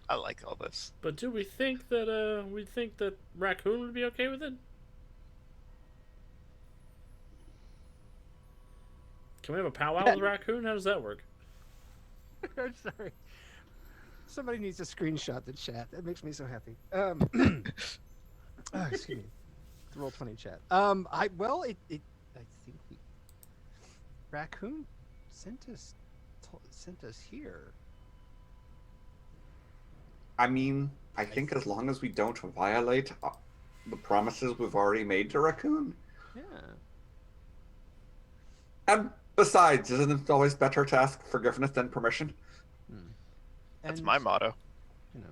I like all this.
But do we think that Raccoon would be okay with it? Can we have a powwow with Raccoon? How does that work?
I'm sorry. Somebody needs to screenshot the chat. That makes me so happy. Excuse me. The Roll20 chat. I think Raccoon sent us here.
I mean, I think as long as we don't violate the promises we've already made to Raccoon.
Yeah.
And besides, isn't it always better to ask forgiveness than permission?
That's
And,
my motto.
You know,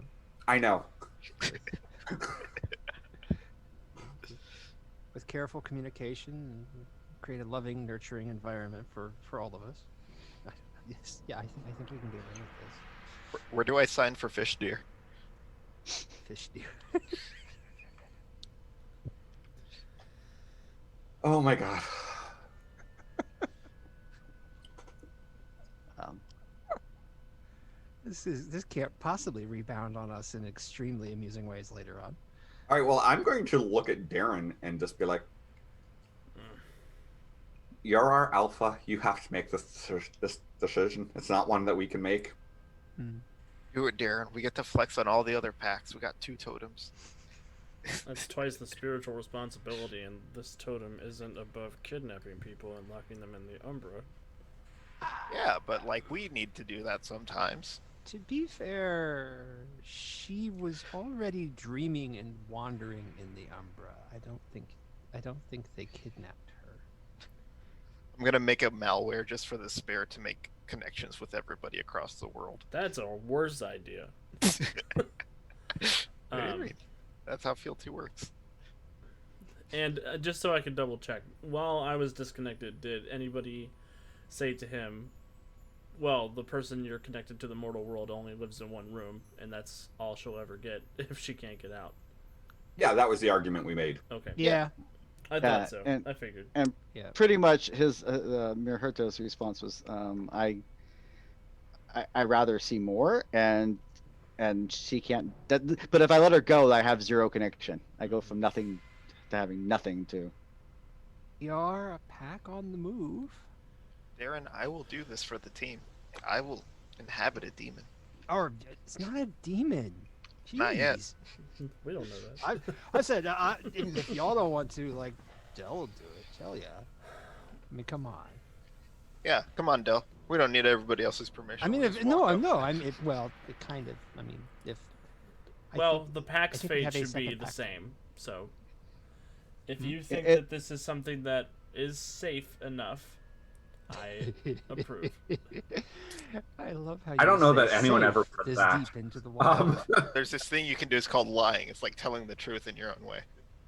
I know.
with careful communication, create a loving, nurturing environment for all of us. Yes, yeah, I think we can get away with
Where do I sign for fish deer?
this. Fish deer.
Oh my God.
This can't possibly rebound on us in extremely amusing ways later on.
All right, well, I'm going to look at Darren and just be like, you're our alpha. You have to make this decision. It's not one that we can make.
Do it, Darren. We get to flex on all the other packs. We got 2 totems.
That's twice the spiritual responsibility, and this totem isn't above kidnapping people and locking them in the Umbra.
Yeah, but like we need to do that sometimes.
To be fair, she was already dreaming and wandering in the Umbra. I don't think they kidnapped her.
I'm gonna make a malware just for the spare to make connections with everybody across the world.
That's a worse idea.
What do you
Um,
mean? That's how Field 2 works.
And just so I can double check, while I was disconnected, did anybody say to him, well, the person you're connected to the mortal world only lives in one room, and that's all she'll ever get if she can't get out?
Yeah, that was the argument we made.
Okay.
Yeah,
I thought so. I figured.
And
yeah.
pretty much his Mirhurto's response was, I rather see more, and she can't. But if I let her go, I have zero connection. I go from nothing to having nothing to.
You're a pack on the move.
Darren, I will do this for the team. I will inhabit a demon.
Or it's not a demon.
Not yet.
Jeez.
We don't know that.
I said if y'all don't want to, like, Dell will do it. Hell yeah. I mean, come on.
Yeah, come on, Del. We don't need everybody else's permission.
I mean,
We'll
if
just
no,
walk
I
up.
know. I mean, well, it kind of. I mean, if. I
Well,
think-
the pack's
think we
fate
have a
should be
second
the
pack.
same. So, if you think
It-
that this is something that is safe enough, I approve.
I love how
I don't
you
know
say
that anyone
safe
ever put
this
that.
deep into the water.
There's this thing you can do. It's called lying. It's like telling the truth in your own way.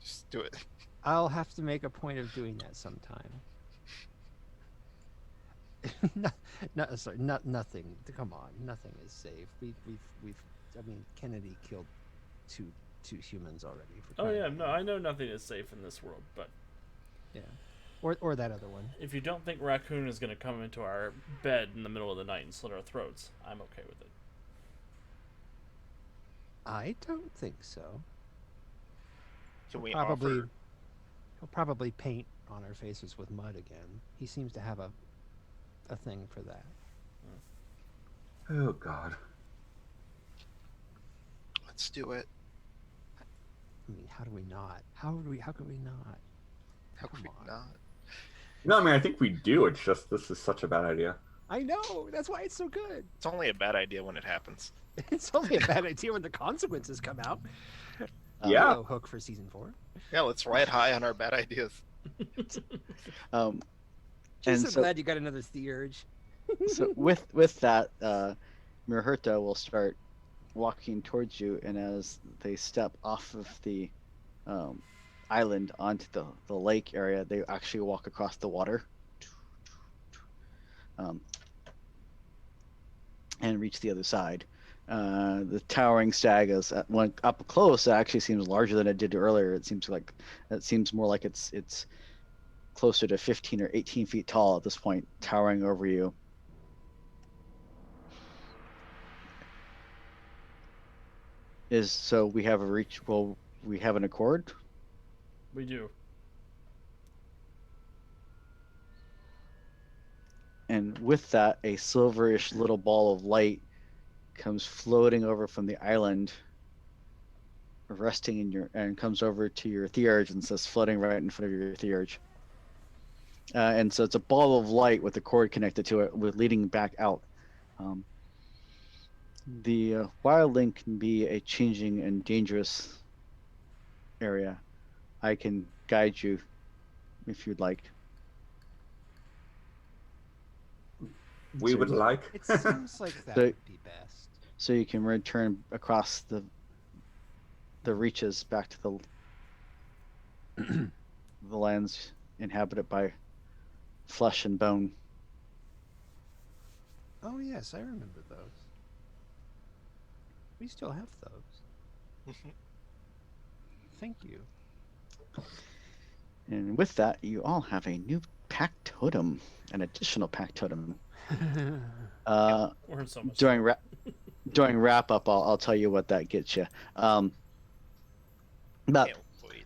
Just do it.
I'll have to make a point of doing that sometime. Nothing. Come on, nothing is safe. We've. I mean, Kennedy killed two humans already. For
Oh
crying
yeah,
out
no,
loud.
I know nothing is safe in this world, but
Yeah, or that other one.
if you don't think Raccoon is going to come into our bed in the middle of the night and slit our throats, I'm okay with it.
I don't think so.
Can we
Probably.
offer?
He'll probably paint on our faces with mud again. He seems to have a thing for that.
Oh God.
Let's do it.
I mean, how do we not? How could we not?
How could we
Come on.
not?
No, I mean I think we do. It's just this is such a bad idea.
I know. That's why it's so good.
It's only a bad idea when it happens.
It's only a bad idea when the consequences come out.
Yeah.
Hello, Hook for season 4.
Yeah, let's ride high on our bad ideas.
Um,
Just
And
so
so-
glad you got another theurge.
so with that, Mirhurta will start walking towards you, and as they step off of the island onto the lake area, they actually walk across the water and reach the other side. The towering stag is when up close. It actually seems larger than it did earlier. It seems more like it's closer to 15 or 18 feet tall at this point, towering over you. So we have a reach. Well, we have an accord.
We do.
And with that, a silverish little ball of light comes floating over from the island, resting in your, and comes over to your theurge and says, floating right in front of your theurge. And so it's a ball of light with a cord connected to it, with leading back out. The wildling can be a changing and dangerous area. I can guide you if you'd like.
We would like.
It seems like that
So-
would be best.
So you can return across the reaches back to the lands inhabited by flesh and bone.
Oh yes, I remember those. We still have those. Thank you.
And with that, you all have a new pack totem, an additional pack totem.
We're in so much.
During wrap up, I'll tell you what that gets you. But
Can't wait.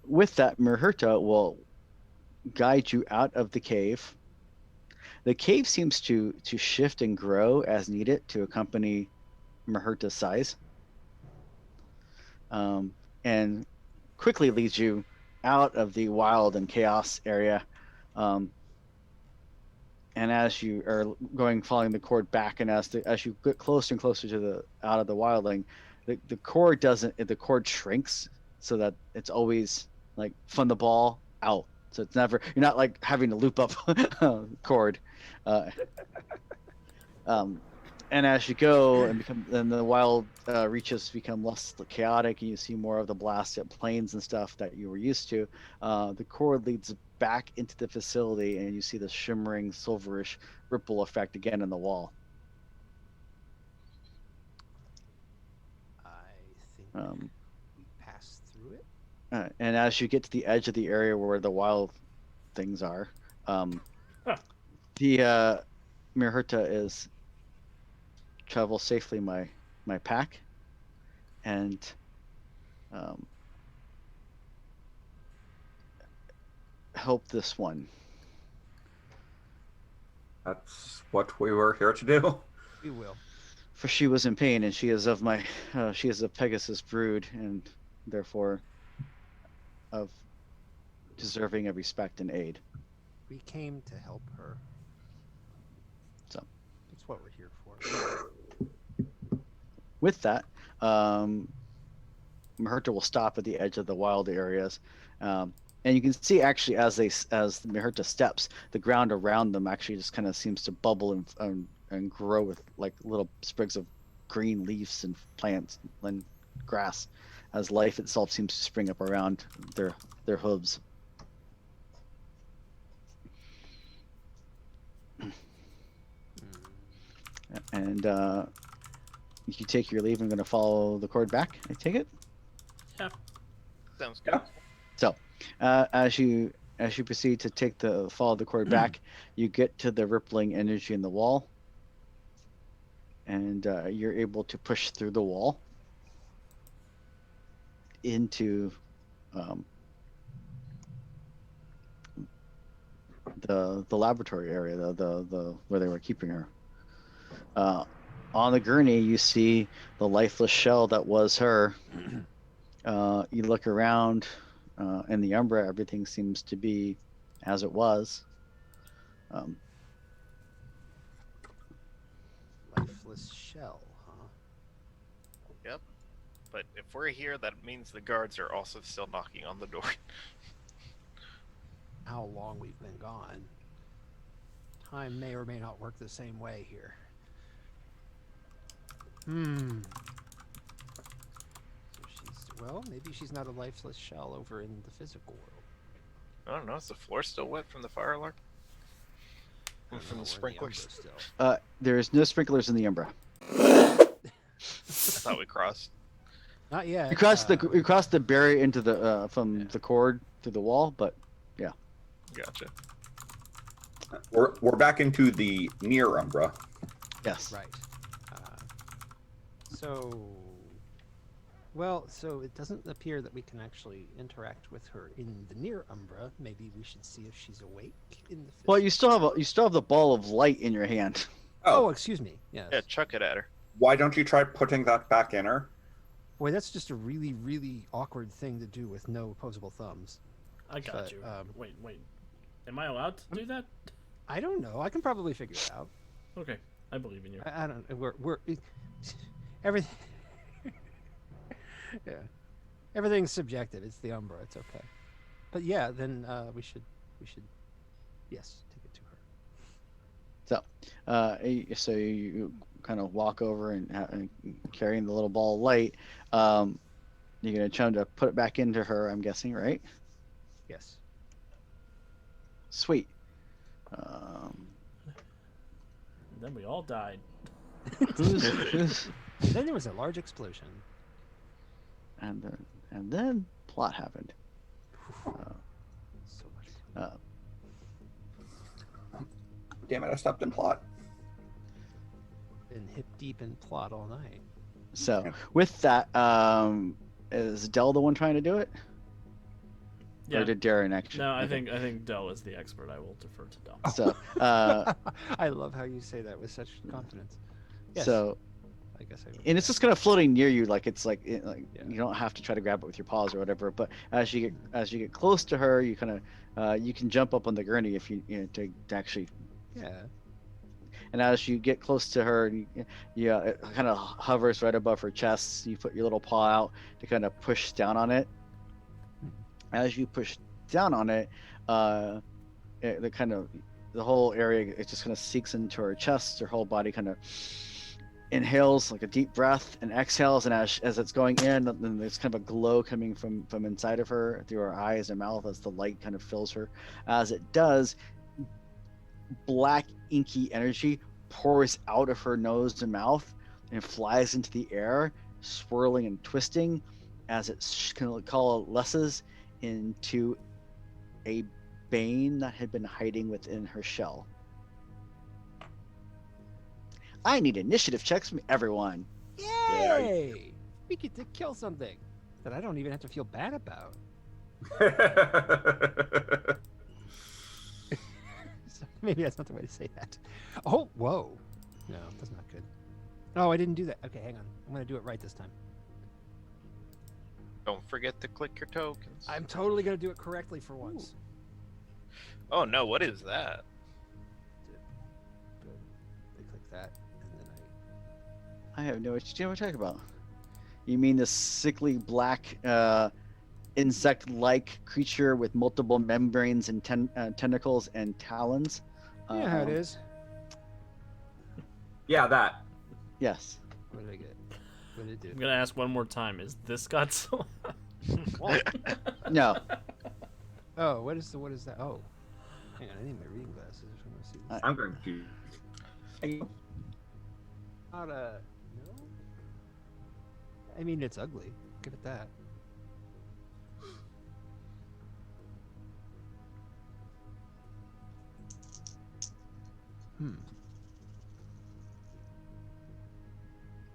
with that, Mirhurta will guide you out of the cave. The cave seems to shift and grow as needed to accompany Mirhurta's size, and quickly leads you out of the wild and chaos area, and as you are following the cord back, and as you get closer and closer to the out of the wildling, the cord shrinks so that it's always like from the ball out. So it's never, you're not like having to loop up cord. Uh, and as you go and the wild reaches become less chaotic, and you see more of the blasted plains and stuff that you were used to, the cord leads back into the facility, and you see the shimmering silverish ripple effect again in the wall.
I think we passed through it.
And as you get to the edge of the area where the wild things are, the Mirhurta is travel safely my pack, and help this one.
That's what we were here to do.
We will.
For she was in pain, and she is of Pegasus brood, and therefore of deserving of respect and aid.
We came to help her.
So
that's what we're here for.
With that, Mirhurta will stop at the edge of the wild areas, and you can see actually as Mirhurta steps, the ground around them actually just kind of seems to bubble and grow with like little sprigs of green leaves and plants and grass, as life itself seems to spring up around their hooves. And you take your leave. I'm going to follow the cord back. I take it.
Yeah.
Sounds good.
Yeah.
So, as you proceed to follow the cord back, you get to the rippling energy in the wall, and you're able to push through the wall into the laboratory area, the where they were keeping her. On the gurney, you see the lifeless shell that was her. You look around, in the Umbra, everything seems to be as it was.
Lifeless shell, huh?
Yep. But if we're here, that means the guards are also still knocking on the door.
How long we've been gone. Time may or may not work the same way here. So maybe she's not a lifeless shell over in the physical world.
I don't know. Is the floor still wet from the fire alarm?
I don't
From
know,
the
we're in
sprinklers?
Umbra still.
There's no sprinklers in the Umbra.
I thought we crossed.
Not yet.
You crossed the barrier into the from the cord through the wall, but yeah.
Gotcha.
We're back into the near Umbra.
Yes.
Right. So it doesn't appear that we can actually interact with her in the near Umbra. Maybe we should see if she's awake in the.
Well, you still have the ball of light in your hand.
Oh, excuse me. Yes.
Yeah, chuck it at her.
Why don't you try putting that back in her?
Boy, that's just a really, really awkward thing to do with no opposable thumbs.
I got
But,
you. Wait. Am I allowed to do that?
I don't know. I can probably figure it out.
Okay, I believe in you.
I don't. We're everything. Yeah, everything's subjective. It's the Umbra. It's okay. But yeah, then we should yes, take it to her.
So you kind of walk over and carrying the little ball of light. You're gonna try to put it back into her, I'm guessing, right?
Yes.
Sweet.
And then we all died.
Who's
Then there was a large explosion.
and then plot happened.
So much fun.
Damn it, I stepped in plot.
Been hip deep in plot all night.
So with that, is Dell the one trying to do it?
Yeah.
Or did Darren actually?
No, I
Okay.
think Dell is the expert. I will defer to Dell.
So,
I love how you say that with such confidence. Yes.
so,
I guess I.
and it's just kind of floating near you, like it's like
Yeah.
you don't have to try to grab it with your paws or whatever. But as you get close to her, you kind of you can jump up on the gurney if you know to actually
Yeah.
And as you get close to her, yeah, it kind of hovers right above her chest. You put your little paw out to kind of push down on it. As you push down on it, the whole area, it just kind of sinks into her chest. Her whole body kind of inhales like a deep breath and exhales, and as it's going in, then there's kind of a glow coming from inside of her through her eyes and mouth as the light kind of fills her. As it does, black inky energy pours out of her nose and mouth and flies into the air, swirling and twisting as it coalesces into a bane that had been hiding within her shell. I need initiative checks from everyone.
Yay! We get to kill something that I don't even have to feel bad about. So maybe that's not the way to say that. Oh, whoa. No, that's not good. Oh, I didn't do that. Okay, hang on. I'm going to do it right this time.
Don't forget to click your tokens.
I'm totally going to do it correctly for once.
Oh no, what is that?
I click that, and then
I have no idea what you're talking about. You mean the sickly black insect-like creature with multiple membranes and tentacles and talons?
You know how it is.
Yeah, that.
Yes.
What did I get? What did it do?
I'm gonna ask one more time. Is this Godzilla?
No.
Oh, what is that? Oh. Hang on, I need my reading glasses if I want to see this.
I'm going to.
Not a... No? I mean, it's ugly. Give it that.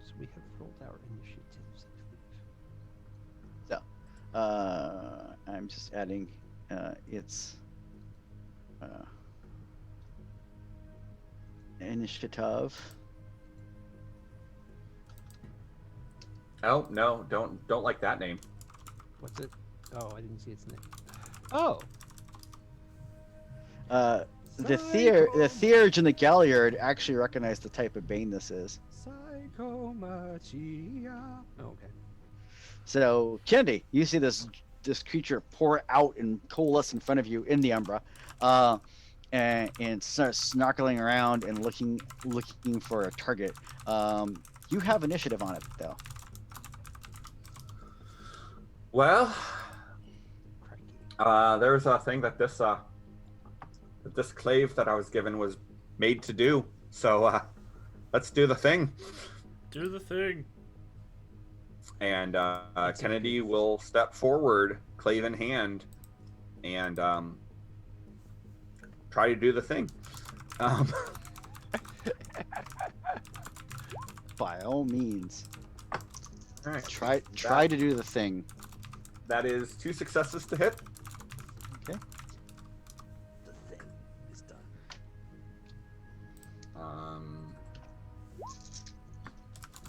So we have rolled our initiatives, I believe.
So, I'm just adding its initiative.
Oh no, don't like that name.
What's it? Oh, I didn't see its name. Oh!
The Theurge and the Galliard actually recognize the type of bane this is.
Psychomachia. Oh, okay.
So, Kennedy, you see this creature pour out and coalesce in front of you in the Umbra, and starts snorkeling around and looking for a target. You have initiative on it though.
Well, there's a thing that this clave that I was given was made to do. So let's do the thing.
Do the thing.
And Kennedy will step forward, clave in hand, and try to do the thing.
By all means,
All right.
try to do the thing.
That is 2 successes to hit.
Okay.
The thing is done.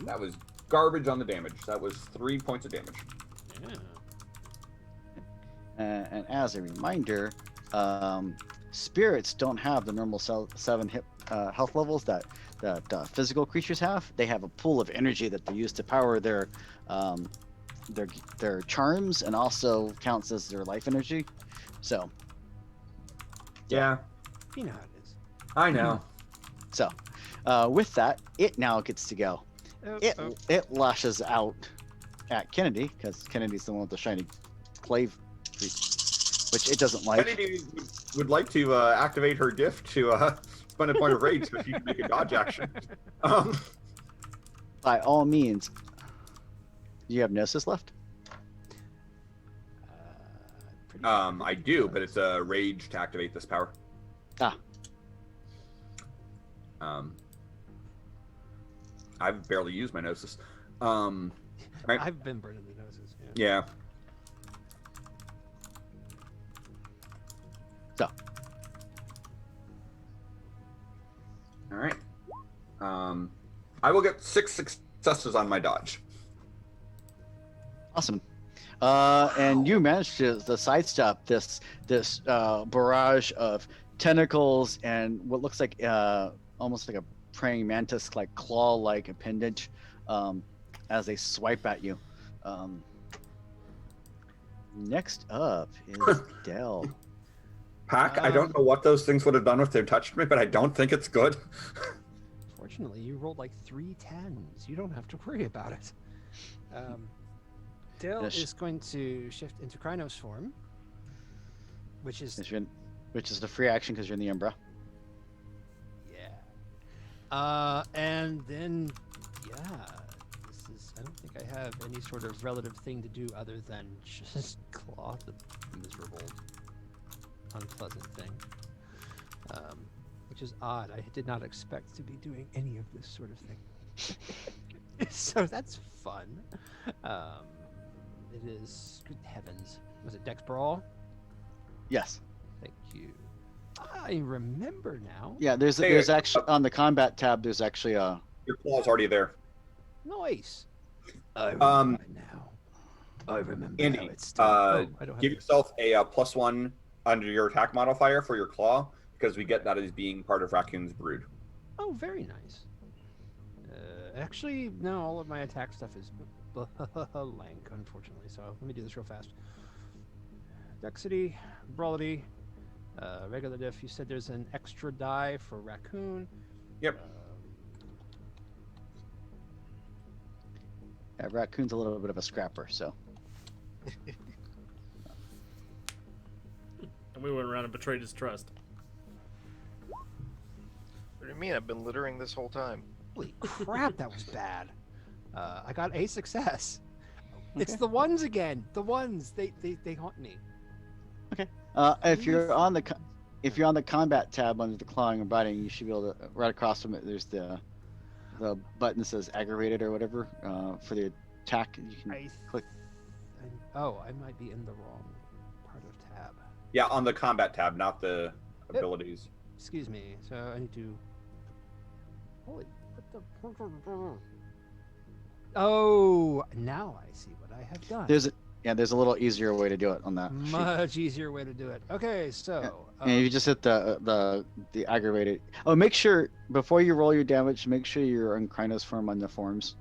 That was garbage on the damage. That was 3 points of damage.
Yeah.
And as a reminder, spirits don't have the normal 7 health levels that physical creatures have. They have a pool of energy that they use to power their charms, and also counts as their life energy. So
Yeah,
You know how it is.
I know.
so with that, it now gets to go. It lashes out at Kennedy because Kennedy's the one with the shiny clave, which it doesn't like.
Kennedy would like to activate her gift to spend a point of rage so she can make a dodge action.
By all means. Do you have Gnosis left?
I do, but it's a rage to activate this power.
Ah.
I've barely used my Gnosis. Right?
I've been burning the noses.
Yeah.
So.
All right. I will get 6 successes on my dodge.
Awesome. And you managed to sidestep this barrage of tentacles and what looks like almost like a praying mantis like claw-like appendage as they swipe at you. Next up is Dell.
Pack, I don't know what those things would have done if they touched me, but I don't think it's good.
Fortunately, you rolled like 3 10s. You don't have to worry about it. Dale
Yes.
is going to shift into Krynos form, which is
Which is the free action because you're in the Umbra.
yeah. And then yeah, this is. I don't think I have any sort of relative thing to do other than just claw the miserable, unpleasant thing. Which is odd. I did not expect to be doing any of this sort of thing. So that's fun. It is. Good heavens. Was it Dex Brawl?
Yes.
Thank you. I remember now.
Yeah, there's actually on the combat tab. There's actually a
Your claw's already there.
Nice. I remember now. I remember
Andy,
how it's done. I don't have
give
this.
yourself a +1 under your attack modifier for your claw, because we get that as being part of Raccoon's brood.
Oh, very nice. Actually, no, all of my attack stuff is blank, unfortunately. So let me do this real fast. Dexity, Brawlity, regular diff. You said there's an extra die for Raccoon.
Yep.
yeah, Raccoon's a little bit of a scrapper, so
And we went around and betrayed his trust.
What do you mean? I've been littering this whole time.
Holy crap, that was bad. I got a success. It's
Okay.
the ones again. The ones they haunt me.
if you're on the if you're on the combat tab under the clawing and biting, you should be able to right across from it. There's the button that says aggravated or whatever for the attack. You can click.
Oh, I might be in the wrong part of tab.
Yeah, on the combat tab, not the abilities.
Excuse me. So I need to. Holy. What the. Oh, now I see what I have done.
There's a little easier way to do it on that sheet.
Much easier way to do it. Okay, so.
And you just hit the aggravated. Oh, make sure before you roll your damage, make sure you're in Krynos form on the forms,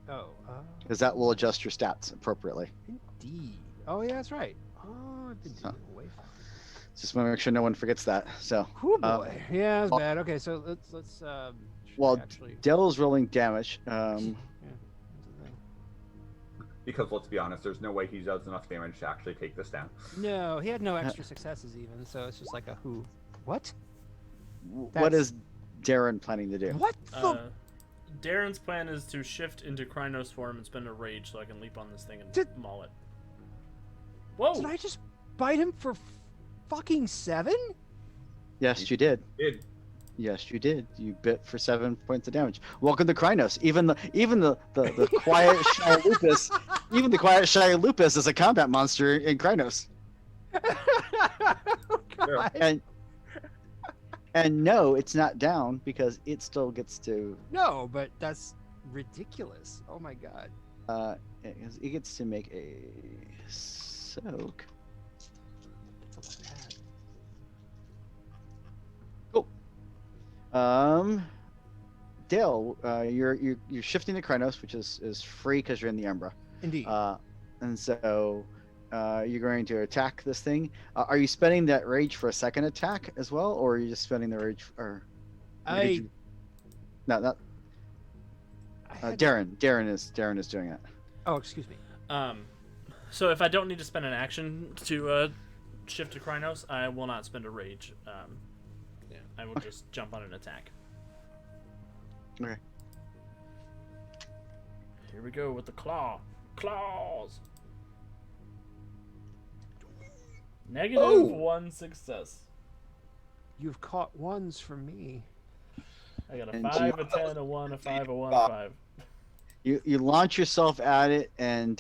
because that will adjust your stats appropriately.
Indeed. Oh yeah, that's right. Oh, I've been doing it way far.
Just want to make sure no one forgets that. So,
Oh boy. Yeah, it's bad. Okay, so let's. Should
Well,
I actually.
Dell's rolling damage.
Yeah, that's the thing.
Because let's be honest, there's no way he does enough damage to actually take this down.
No, he had no extra successes even, so it's just like a who. What?
What is Darren planning to do?
What the?
Darren's plan is to shift into Krynos form and spend a rage so I can leap on this thing and
Did-
maul it. Whoa!
Did I just bite him for fucking 7?
Yes, you did.
Did
Yes, you did. You bit for 7 points of damage. Welcome to Krynos. Even the quiet shy lupus, even the quiet shy lupus is a combat monster in Krynos.
Oh, God.
And no, it's not down because it still gets to.
No, but that's ridiculous. Oh my God.
It gets to make a soak.
That's a lot bad.
Dale, you're shifting to Krynos, which is free because you're in the Umbra.
Indeed.
And so you're going to attack this thing. Are you spending that rage for a second attack as well, or are you just spending the rage? Or did you... No, not Darren. Darren is doing it.
Oh, excuse me.
So if I don't need to spend an action to shift to Krynos, I will not spend a rage. I will just jump on an attack.
Okay.
Here we go with the claws. -1 success.
You've caught ones for me.
I got a
And
5, a 10, a 1, a 5, a 1, a 5.
You launch yourself at it and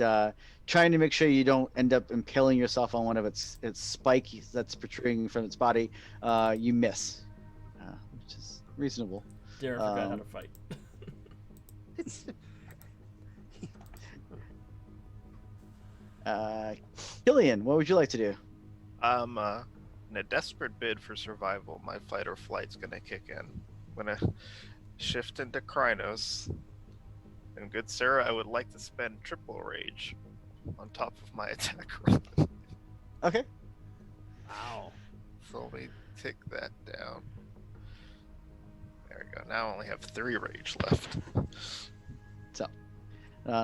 trying to make sure you don't end up impaling yourself on one of its spike that's protruding from its body. You miss, which is reasonable.
Darren forgot how to fight.
It's...
Killian, what would you like to do?
in a desperate bid for survival, my fight or flight's gonna kick in. I'm gonna shift into Krynos. And good Sarah, I would like to spend triple rage on top of my attack roll.
Okay.
Wow.
So let me take that down. There we go. Now I only have 3 rage left.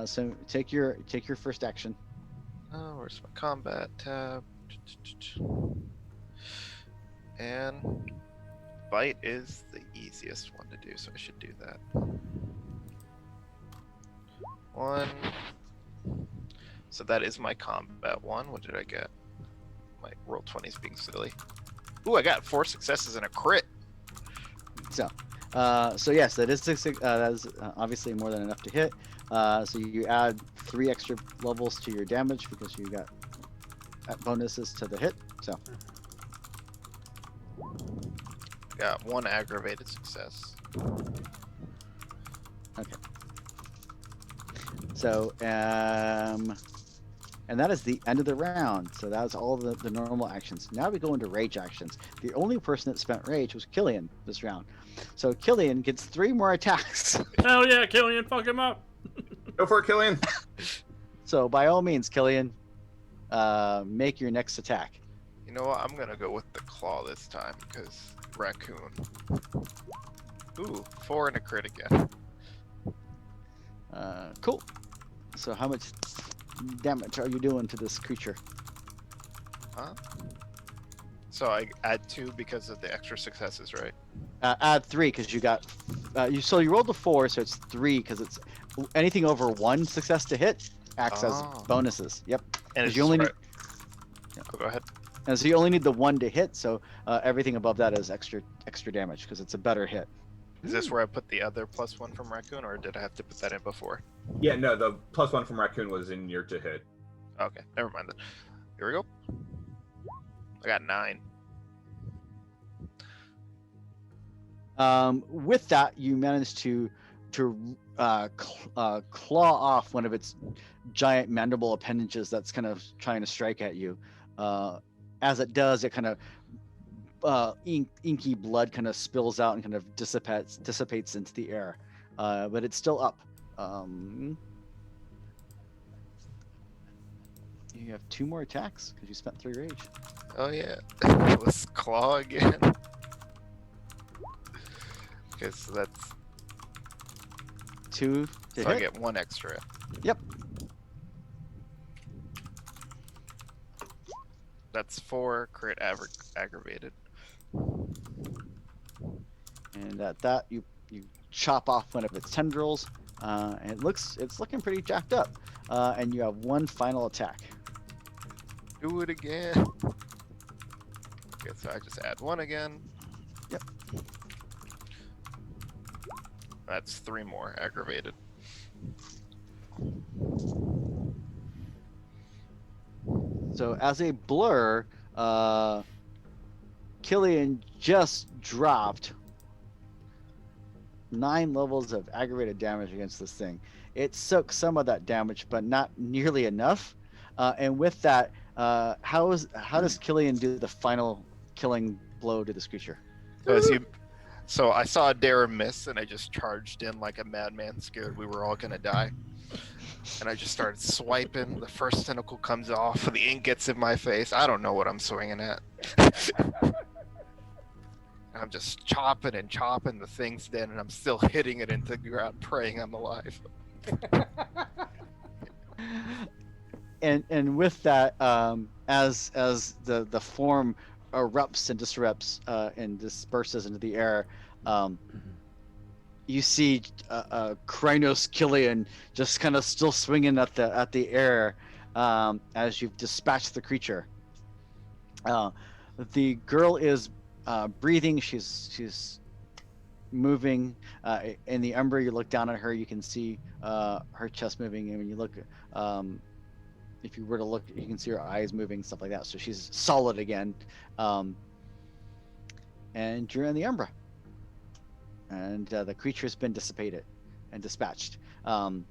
So take your first action.
Oh, where's my combat tab? And bite is the easiest one to do, so I should do that. 1. So that is my combat 1. What did I get? My roll 20's being silly. Ooh, I got 4 successes and a crit.
So yes, that is that is obviously more than enough to hit. So you add 3 extra levels to your damage because you got bonuses to the hit. So
Got 1 aggravated success.
okay. So and that is the end of the round. So that's all the normal actions. Now we go into rage actions. The only person that spent rage was Killian this round. So Killian gets 3 more attacks.
Hell yeah, Killian, fuck him up.
Go for it, Killian.
So by all means, Killian, make your next attack.
You know what? I'm gonna go with the claw this time because raccoon. Ooh, 4 and a crit again.
Cool. So how much damage are you doing to this creature?
Huh? So I add 2 because of the extra successes, right?
Add 3 because you got you rolled a 4, so it's 3 because it's anything over 1 success to hit acts as bonuses. Yep.
And
'Cause you only
right.
need,
Oh, go ahead.
and so you only need the 1 to hit. So everything above that is extra damage because it's a better hit.
Is this where I put the other +1 from raccoon, or did I have to put that in before?
Yeah, no, the +1 from raccoon was in your to hit.
Okay, never mind then. Here we go. I got 9.
With that, you manage to claw off one of its giant mandible appendages that's kind of trying to strike at you. As it does, it kind of inky blood kind of spills out and kind of dissipates into the air, but it's still up. You have 2 more attacks because you spent 3 rage.
Oh yeah, let's claw again. Okay, so that's
2 to
so I
hit.
get 1 extra.
Yep.
That's 4 crit aggravated.
And at that, you chop off one of its tendrils, and it's looking pretty jacked up. And you have 1 final attack.
Do it again. Okay, so I just add 1 again.
Yep.
That's 3 more aggravated.
So as a blur, Killian just dropped 9 levels of aggravated damage against this thing. It soaked some of that damage, but not nearly enough. And with that, how does Killian do the final killing blow to this creature?
So I saw Dara miss, and I just charged in like a madman, scared we were all gonna die. And I just started swiping. The first tentacle comes off, the ink gets in my face. I don't know what I'm swinging at. I'm just chopping and chopping. The thing's dead, and I'm still hitting it into the ground, praying I'm alive.
And with that, as the form erupts and disrupts and disperses into the air, you see Krynos Killian just kind of still swinging at the air as you've dispatched the creature. The girl is breathing. She's moving. In the Umbra, you look down at her, you can see her chest moving, and when you look, if you were to look, you can see her eyes moving, stuff like that. So she's solid again. And you're in the Umbra, and the creature has been dissipated and dispatched. From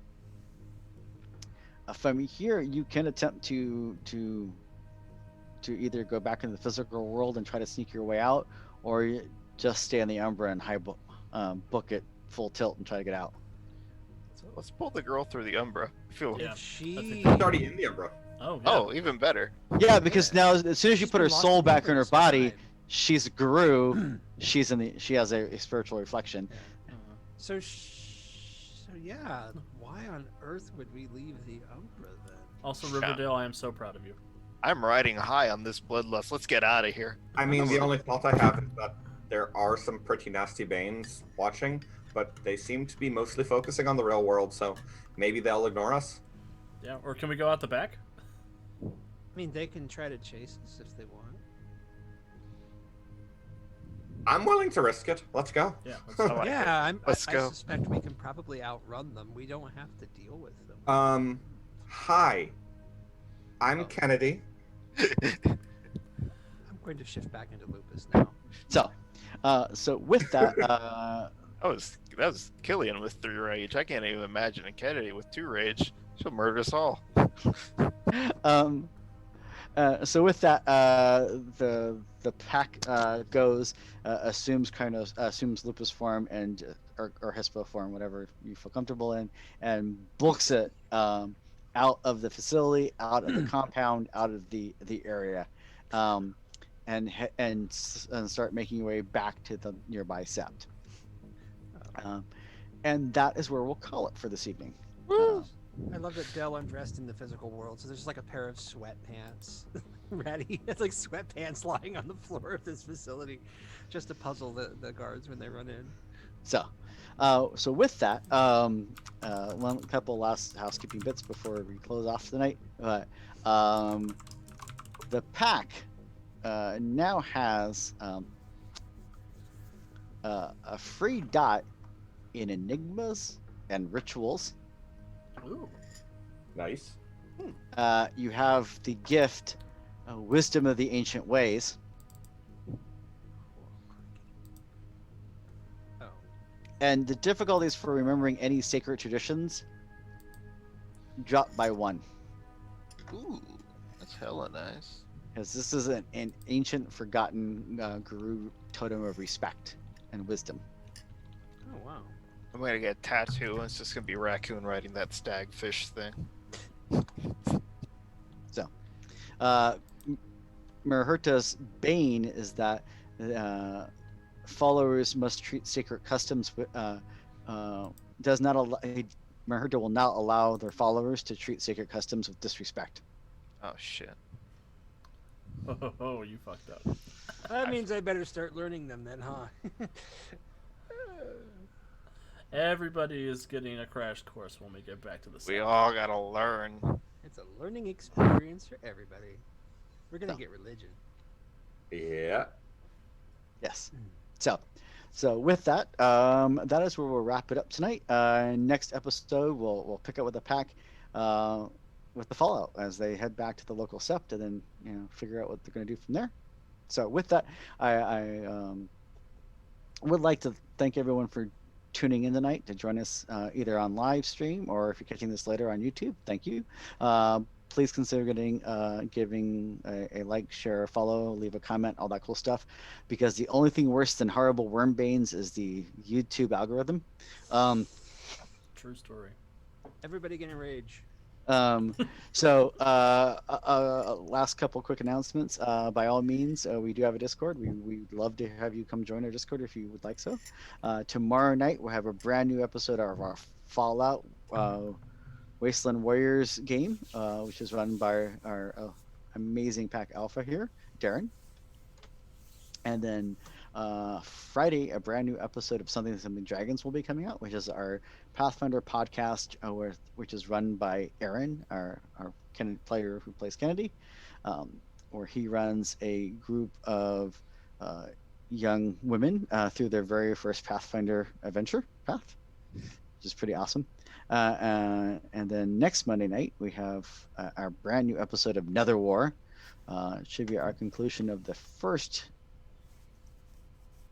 here, you can attempt to to either go back into the physical world and try to sneak your way out, or just stay in the Umbra and book it full tilt and try to get out.
So let's pull the girl through the Umbra. I feel.
Yeah.
If she
She's already in the Umbra.
Oh, yeah.
Oh, even better.
Yeah, because
Yeah.
now as soon as you
She's
put her
been locked
soul
in
back in her
this whole
body,
time.
she's Guru. She has a spiritual reflection.
So yeah, why on earth would we leave the Umbra then?
Also, Riverdale, I am so proud of you.
I'm riding high on this bloodlust. Let's get out of here.
I mean, the only thought I have is that there are some pretty nasty Banes watching, but they seem to be mostly focusing on the real world, so maybe they'll ignore us.
Yeah, or can we go out the back?
I mean, they can try to chase us if they want.
I'm willing to risk it. Let's go.
Yeah.
Yeah,
Let's
I
go.
suspect we can probably outrun them. We don't have to deal with them.
Hi. I'm Kennedy.
I'm going to shift back into Lupus now.
So with that,
that was Killian with 3 rage. I can't even imagine a Kennedy with 2 rage. She'll murder us all.
So with that, the pack goes, assumes Lupus form and or Hispo form, whatever you feel comfortable in, and books it out of the facility, out of the compound, out of the area, and start making your way back to the nearby sept. And that is where we'll call it for this evening.
I love that Dell undressed in the physical world, so there's like a pair of sweatpants ready. It's like sweatpants lying on the floor of this facility, just to puzzle the guards when they run in.
So with that, one couple last housekeeping bits before we close off tonight. The pack now has a free dot in enigmas and rituals.
Ooh.
Nice.
You have the gift, wisdom of the ancient ways.
Oh.
And the difficulties for remembering any sacred traditions drop by 1.
Ooh, that's hella nice.
Because this is an ancient, forgotten guru totem of respect and wisdom.
Oh wow.
I'm gonna get a tattoo, and it's just gonna be Raccoon riding that stagfish thing.
Merhurta's bane is that followers must treat sacred customs. Does not allow. Merhurta will not allow their followers to treat sacred customs with disrespect.
Oh shit.
Oh, you fucked up.
That means I better start learning them then, huh?
Everybody is getting a crash course when we get back to the
We
set.
all gotta learn.
It's a learning experience for everybody. We're gonna
No.
get religion.
Yeah.
Yes. So with that, that is where we'll wrap it up tonight. Next episode, we'll pick up with the pack with the fallout as they head back to the local sept and then figure out what they're going to do from there. So with that, I would like to thank everyone for tuning in tonight to join us either on live stream or if you're catching this later on YouTube. Thank you. Please consider giving a like, share, follow, leave a comment, all that cool stuff, because the only thing worse than horrible worm banes is the YouTube algorithm.
True story.
Everybody get enraged.
Last couple quick announcements. By all means, we do have a Discord. We'd love to have you come join our Discord if you would like so. Tomorrow night we'll have a brand new episode of our Fallout Wasteland Warriors game, which is run by our amazing pack alpha here, Darren. And then Friday, a brand new episode of Something Dragons will be coming out, which is our Pathfinder podcast, which is run by Aaron, our player who plays Kennedy, where he runs a group of young women through their very first Pathfinder adventure path, which is pretty awesome. And then next Monday night, we have our brand new episode of Nether War. It should be our conclusion of the first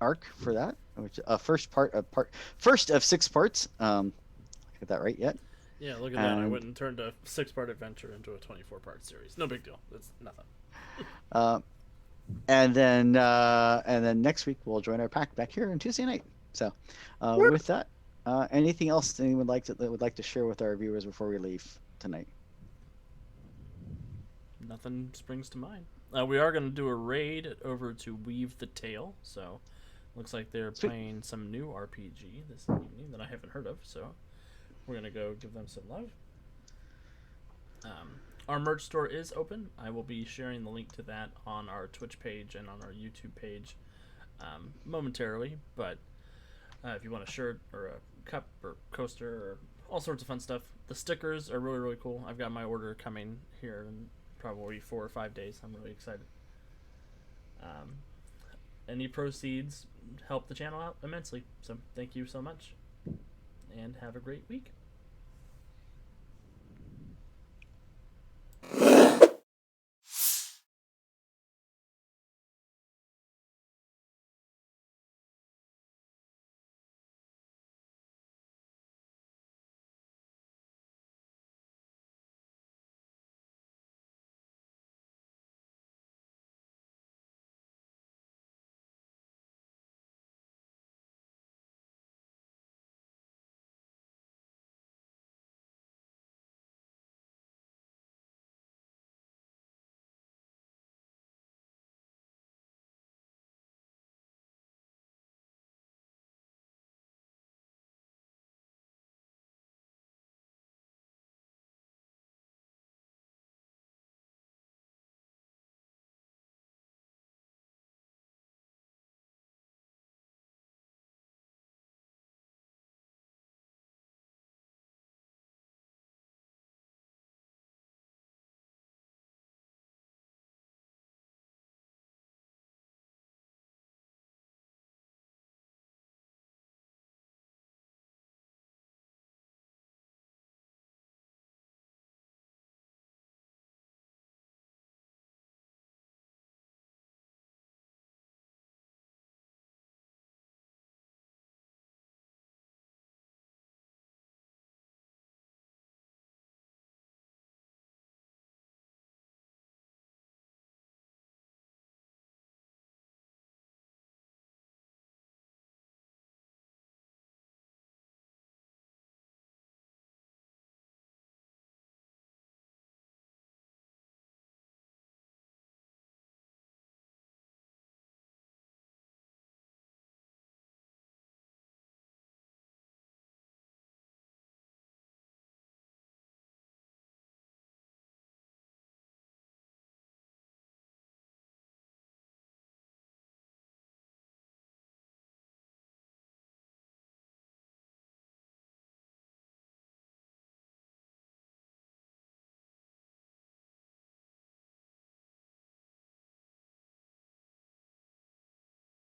arc for that, which first of 6 parts. Get that right yet?
Yeah, look at that. I went and turned a 6-part adventure into a 24-part series. No big deal. That's nothing.
Uh, and then next week we'll join our pack back here on Tuesday night. So, with that, anything else anyone would like to share with our viewers before we leave tonight?
Nothing springs to mind. We are going to do a raid over to Weave the Tale, so looks like they're
Sweet.
playing some new RPG this evening that I haven't heard of, so we're going to go give them some love. Our merch store is open. I will be sharing the link to that on our Twitch page and on our YouTube page momentarily, but if you want a shirt or a cup or coaster or all sorts of fun stuff, the stickers are really, really cool. I've got my order coming here in probably 4 or 5 days. I'm really excited. Any proceeds help the channel out immensely, so thank you so much, and have a great week.